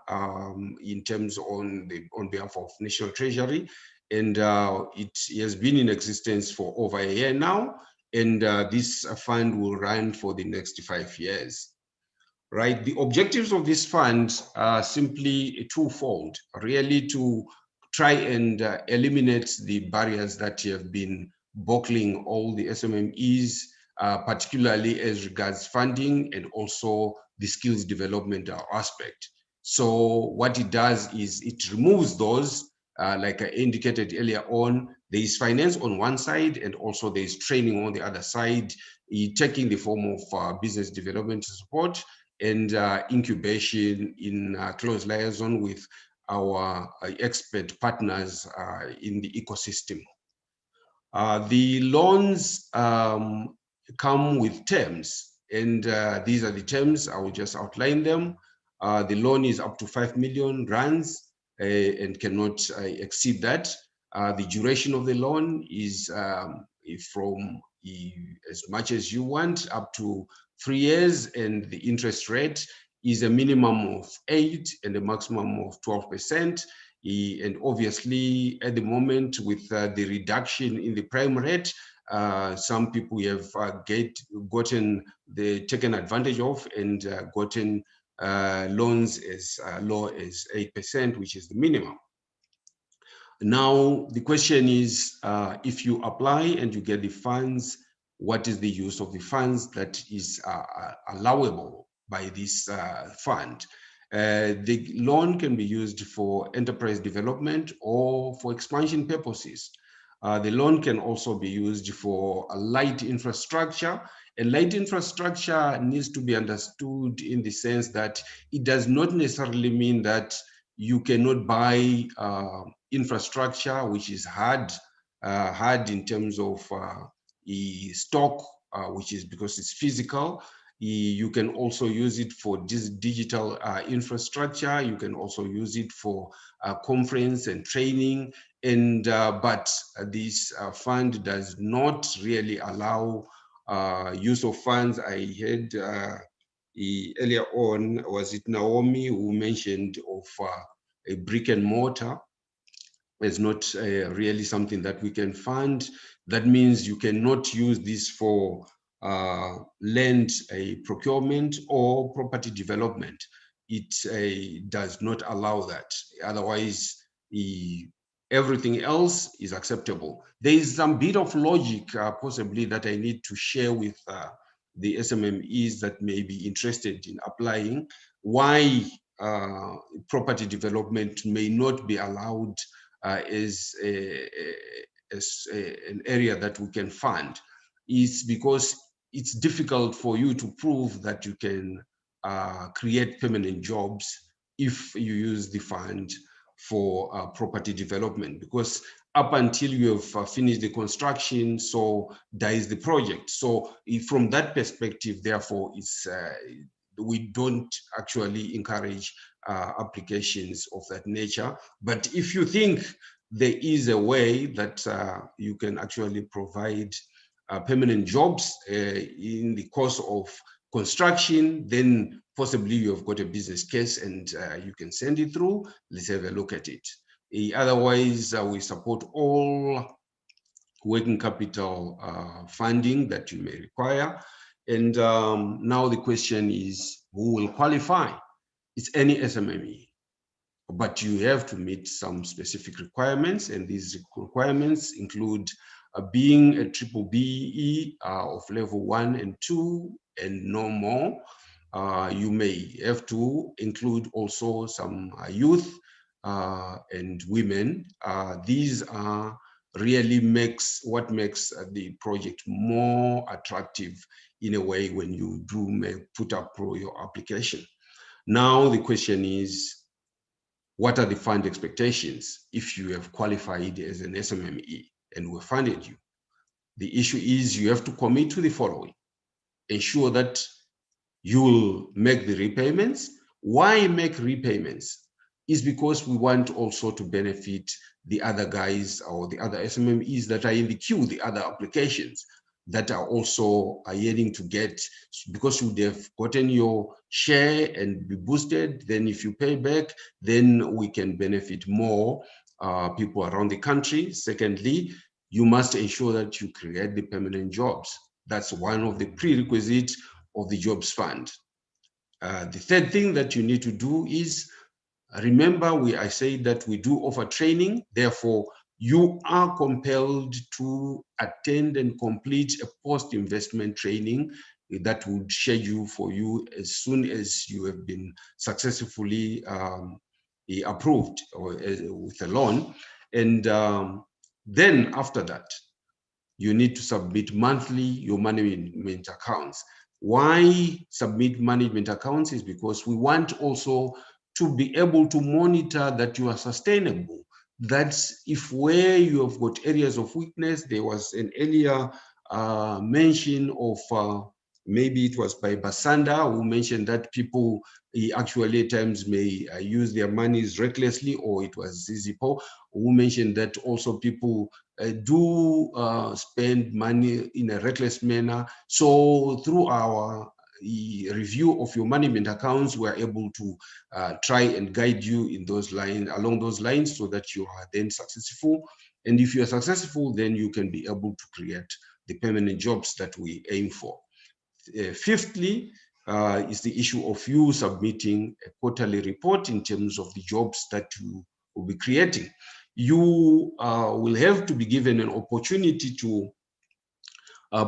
in terms on behalf of National Treasury. And it has been in existence for over a year now. And this fund will run for the next 5 years. Right, the objectives of this fund are simply twofold, really to try and eliminate the barriers that have been buckling all the SMMEs, particularly as regards funding and also the skills development aspect. So what it does is it removes those, like I indicated earlier on, there is finance on one side and also there is training on the other side, taking the form of business development support and incubation in close liaison with our expert partners in the ecosystem. The loans come with terms, and these are the terms. I will just outline them. The loan is up to 5 million rands and cannot exceed that. The duration of the loan is from as much as you want up to 3 years, and the interest rate is a minimum of 8 and a maximum of 12%. And obviously, at the moment, with the reduction in the prime rate, some people have taken advantage of and gotten loans as low as 8%, which is the minimum. Now, the question is, if you apply and you get the funds, what is the use of the funds that is allowable by this fund? The loan can be used for enterprise development or for expansion purposes. The loan can also be used for a light infrastructure. And light infrastructure needs to be understood in the sense that it does not necessarily mean that you cannot buy infrastructure which is hard in terms of stock, which is because it's physical. You can also use it for digital infrastructure. You can also use it for conference and training. And but this fund does not really allow use of funds. I heard earlier on, was it Naomi who mentioned of a brick and mortar is not really something that we can fund. That means you cannot use this for land procurement or property development. It does not allow that. Otherwise, everything else is acceptable. There is some bit of logic possibly that I need to share with the SMMEs that may be interested in applying, why property development may not be allowed as an area that we can fund. Is because it's difficult for you to prove that you can create permanent jobs if you use the fund for property development, because up until you have finished the construction, so dies the project. So from that perspective, therefore, it's we don't actually encourage applications of that nature. But if you think there is a way that you can actually provide permanent jobs in the course of construction, then possibly you have got a business case and you can send it through. Let's have a look at it. Otherwise, we support all working capital funding that you may require. And now the question is, who will qualify? It's any SMME, but you have to meet some specific requirements, and these requirements include being a triple BE of level 1 and 2 and no more. You may have to include also some youth and women. These are really what makes the project more attractive in a way when you do put up your application. Now the question is, what are the fund expectations if you have qualified as an SMME? and we funded you. The issue is you have to commit to the following. Ensure that you will make the repayments. Why make repayments? Is because we want also to benefit the other guys or the other SMMEs that are in the queue, the other applications that are also yearning to get, because you would have gotten your share and be boosted. Then if you pay back, then we can benefit more people around the country. Secondly, you must ensure that you create the permanent jobs. That's one of the prerequisites of the Jobs Fund. The third thing that you need to do is, remember, I say that we do offer training. Therefore, you are compelled to attend and complete a post-investment training that would schedule for you as soon as you have been successfully approved or with a loan. And then after that, you need to submit monthly your management accounts. Why submit management accounts is because we want also to be able to monitor that you are sustainable. That's if where you have got areas of weakness. There was an earlier mention of maybe it was by Basander who mentioned that people actually at times may use their monies recklessly, or it was Zizipo who mentioned that also people do spend money in a reckless manner. So through our review of your management accounts, we are able to try and guide you in those lines, along those lines, so that you are then successful. And if you are successful, then you can be able to create the permanent jobs that we aim for. Fifthly, is the issue of you submitting a quarterly report in terms of the jobs that you will be creating. You will have to be given an opportunity to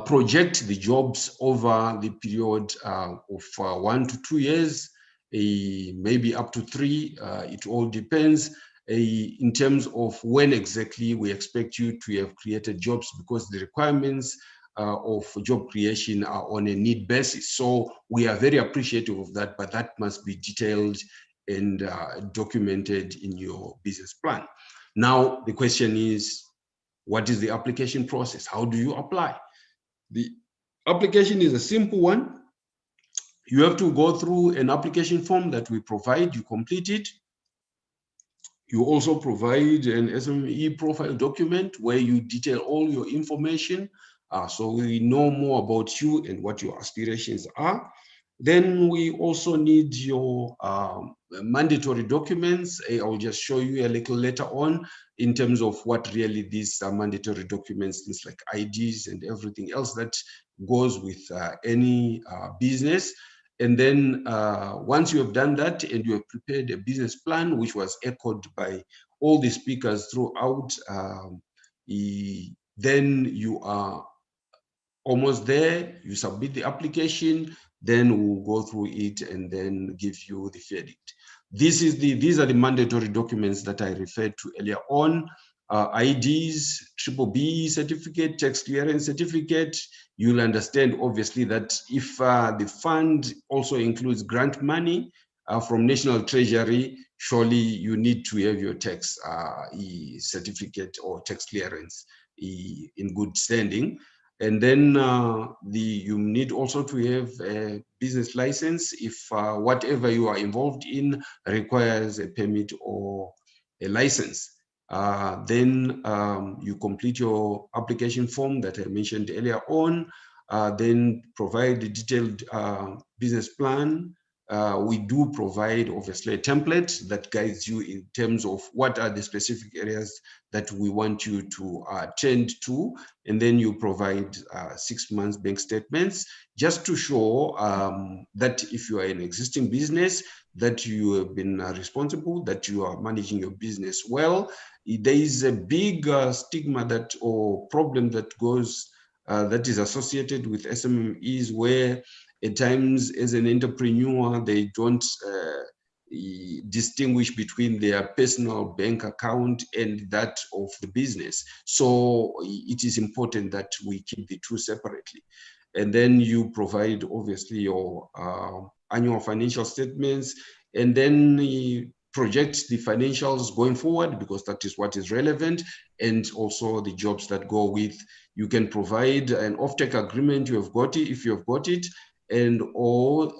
project the jobs over the period of 1 to 2 years, maybe up to 3. It all depends in terms of when exactly we expect you to have created jobs, because the requirements of job creation are on a need basis. So we are very appreciative of that, but that must be detailed and documented in your business plan. Now, the question is, what is the application process? How do you apply? The application is a simple one. You have to go through an application form that we provide, you complete it. You also provide an SME profile document where you detail all your information, so we know more about you and what your aspirations are. Then we also need your mandatory documents. I'll just show you a little later on in terms of what really these mandatory documents, things like IDs and everything else that goes with any business. And then once you have done that and you have prepared a business plan, which was echoed by all the speakers throughout, then you are almost there. You submit the application, then we'll go through it and then give you the verdict. These are the mandatory documents that I referred to earlier on. IDs, BBB certificate, tax clearance certificate. You'll understand obviously that if the fund also includes grant money from National Treasury, surely you need to have your tax certificate or tax clearance in good standing. And then you need also to have a business license if whatever you are involved in requires a permit or a license. Then you complete your application form that I mentioned earlier on, then provide a detailed business plan. We do provide obviously a template that guides you in terms of what are the specific areas that we want you to tend to, and then you provide 6 months bank statements just to show that if you are an existing business, that you have been responsible, that you are managing your business well. There is a big stigma that or problem that goes that is associated with SMEs, where at times as an entrepreneur, they don't distinguish between their personal bank account and that of the business. So it is important that we keep the two separately. And then you provide obviously your annual financial statements, and then project the financials going forward, because that is what is relevant, and also the jobs that go with. You can provide an offtake agreement, you have got it, if you have got it, and or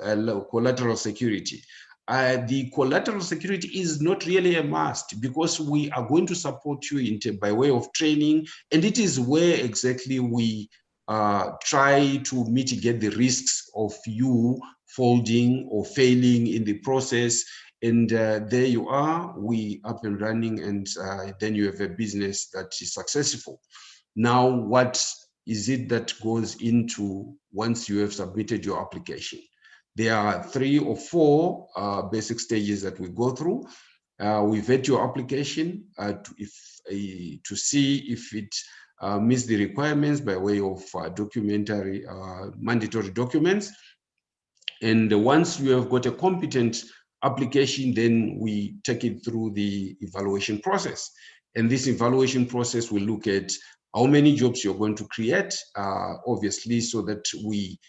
collateral security. The collateral security is not really a must, because we are going to support you by way of training, and it is where exactly we try to mitigate the risks of you folding or failing in the process. And there you are, we up and running, and then you have a business that is successful. Now, what is it that goes into once you have submitted your application? There are 3 or 4 basic stages that we go through. We vet your application to see if it meets the requirements by way of documentary, mandatory documents. And once you have got a competent application, then we take it through the evaluation process. And this evaluation process will look at how many jobs you're going to create, obviously, so that we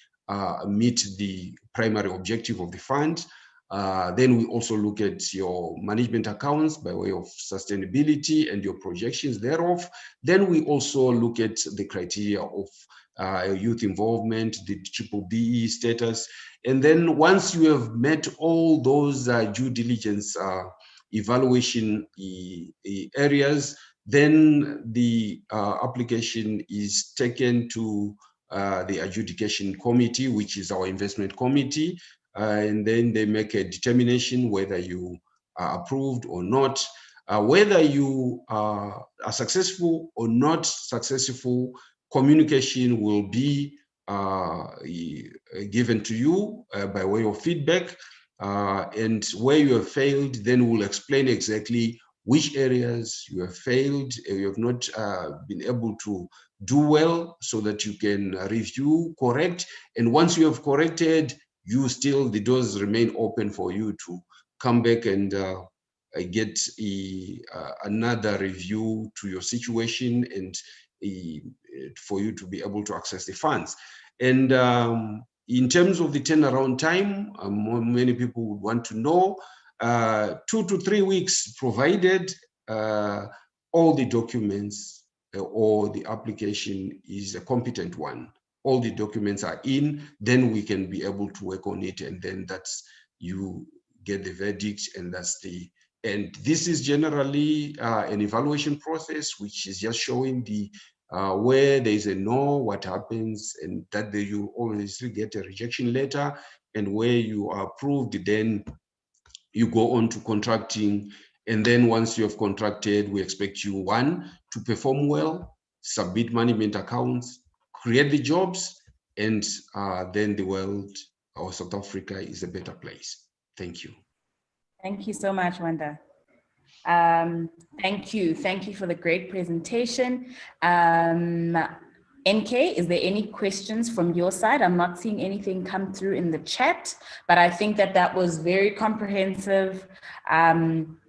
meet the primary objective of the fund. Then we also look at your management accounts by way of sustainability and your projections thereof. Then we also look at the criteria of youth involvement, the BBBE status. And then once you have met all those due diligence evaluation areas, then the application is taken to the adjudication committee, which is our investment committee, and then they make a determination whether you are approved or not. Whether you are successful or not successful, communication will be given to you by way of feedback. And where you have failed, then we'll explain exactly which areas you have failed, you have not been able to do well, so that you can review, correct. And once you have corrected, the doors remain open for you to come back and get another review to your situation, and for you to be able to access the funds. And in terms of the turnaround time, many people would want to know, 2 to 3 weeks, provided all the documents or the application is a competent one. All the documents are in, then we can be able to work on it, and then that's, you get the verdict, and that's the end. This is generally an evaluation process, which is just showing the where there is a no, what happens, and that you always get a rejection letter, and where you are approved, then you go on to contracting. And then once you have contracted, we expect you, 1, to perform well, submit management accounts, create the jobs, and then the world, or South Africa, is a better place. Thank you. Thank you so much, Wanda. Thank you for the great presentation. NK, is there any questions from your side? I'm not seeing anything come through in the chat, but I think that was very comprehensive,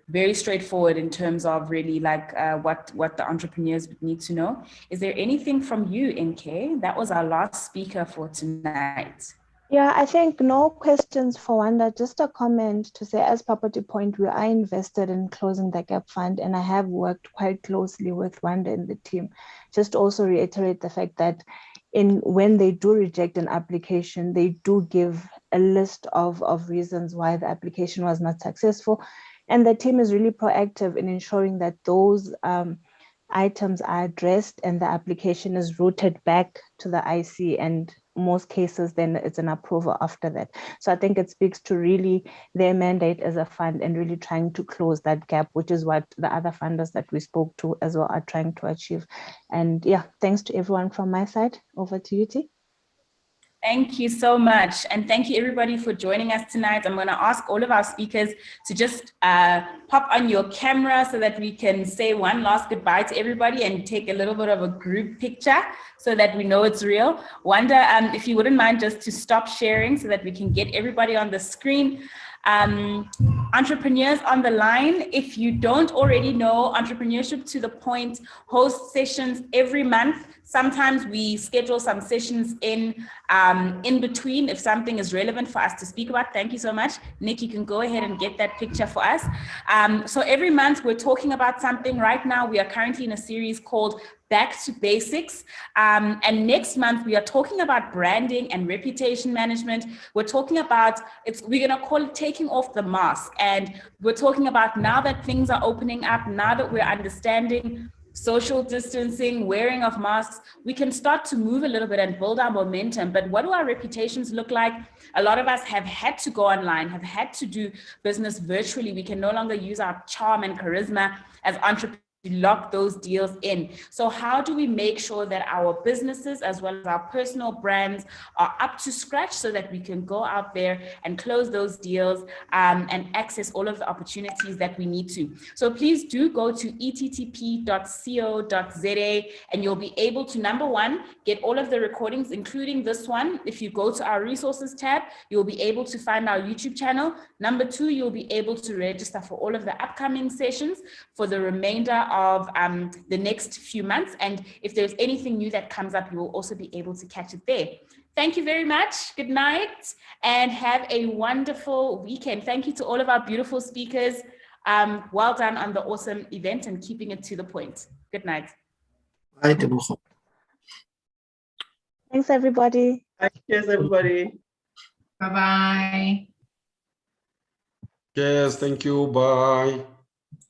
very straightforward in terms of really like what the entrepreneurs would need to know. Is there anything from you, NK? That was our last speaker for tonight. Yeah, I think no questions for Wanda. Just a comment to say, as Property Point, we are invested in closing the gap fund, and I have worked quite closely with Wanda and the team. Just also reiterate the fact that when they do reject an application, they do give a list of reasons why the application was not successful. And the team is really proactive in ensuring that those items are addressed and the application is routed back to the IC, and most cases then it's an approval after that. So I think it speaks to really their mandate as a fund and really trying to close that gap, which is what the other funders that we spoke to as well are trying to achieve. And yeah, thanks to everyone from my side. Over to you, T. Thank you so much. And thank you everybody for joining us tonight. I'm going to ask all of our speakers to just pop on your camera so that we can say one last goodbye to everybody and take a little bit of a group picture so that we know it's real. Wanda, if you wouldn't mind just to stop sharing so that we can get everybody on the screen. Entrepreneurs on the line, if you don't already know, Entrepreneurship to the Point hosts sessions every month Sometimes we schedule some sessions in between if something is relevant for us to speak about. Thank you so much. Nick, you can go ahead and get that picture for us. So every month we're talking about something. Right now we are currently in a series called Back to Basics. And next month we are talking about branding and reputation management. We're talking about, we're gonna call it taking off the mask. And we're talking about now that things are opening up, now that we're understanding social distancing, wearing of masks, we can start to move a little bit and build our momentum. But what do our reputations look like? A lot of us have had to go online, have had to do business virtually. We can no longer use our charm and charisma as entrepreneurs to lock those deals in. So how do we make sure that our businesses as well as our personal brands are up to scratch so that we can go out there and close those deals and access all of the opportunities that we need to? So please do go to ettp.co.za and you'll be able to, number one, get all of the recordings, including this one. If you go to our resources tab, you'll be able to find our YouTube channel. Number two, you'll be able to register for all of the upcoming sessions for the remainder of the next few months. And if there's anything new that comes up, you will also be able to catch it there. Thank you very much. Good night and have a wonderful weekend. Thank you to all of our beautiful speakers. Well done on the awesome event and keeping it to the point. Good night. Bye, Thanks, everybody. Cheers, everybody. Bye-bye. Yes, thank you. Bye.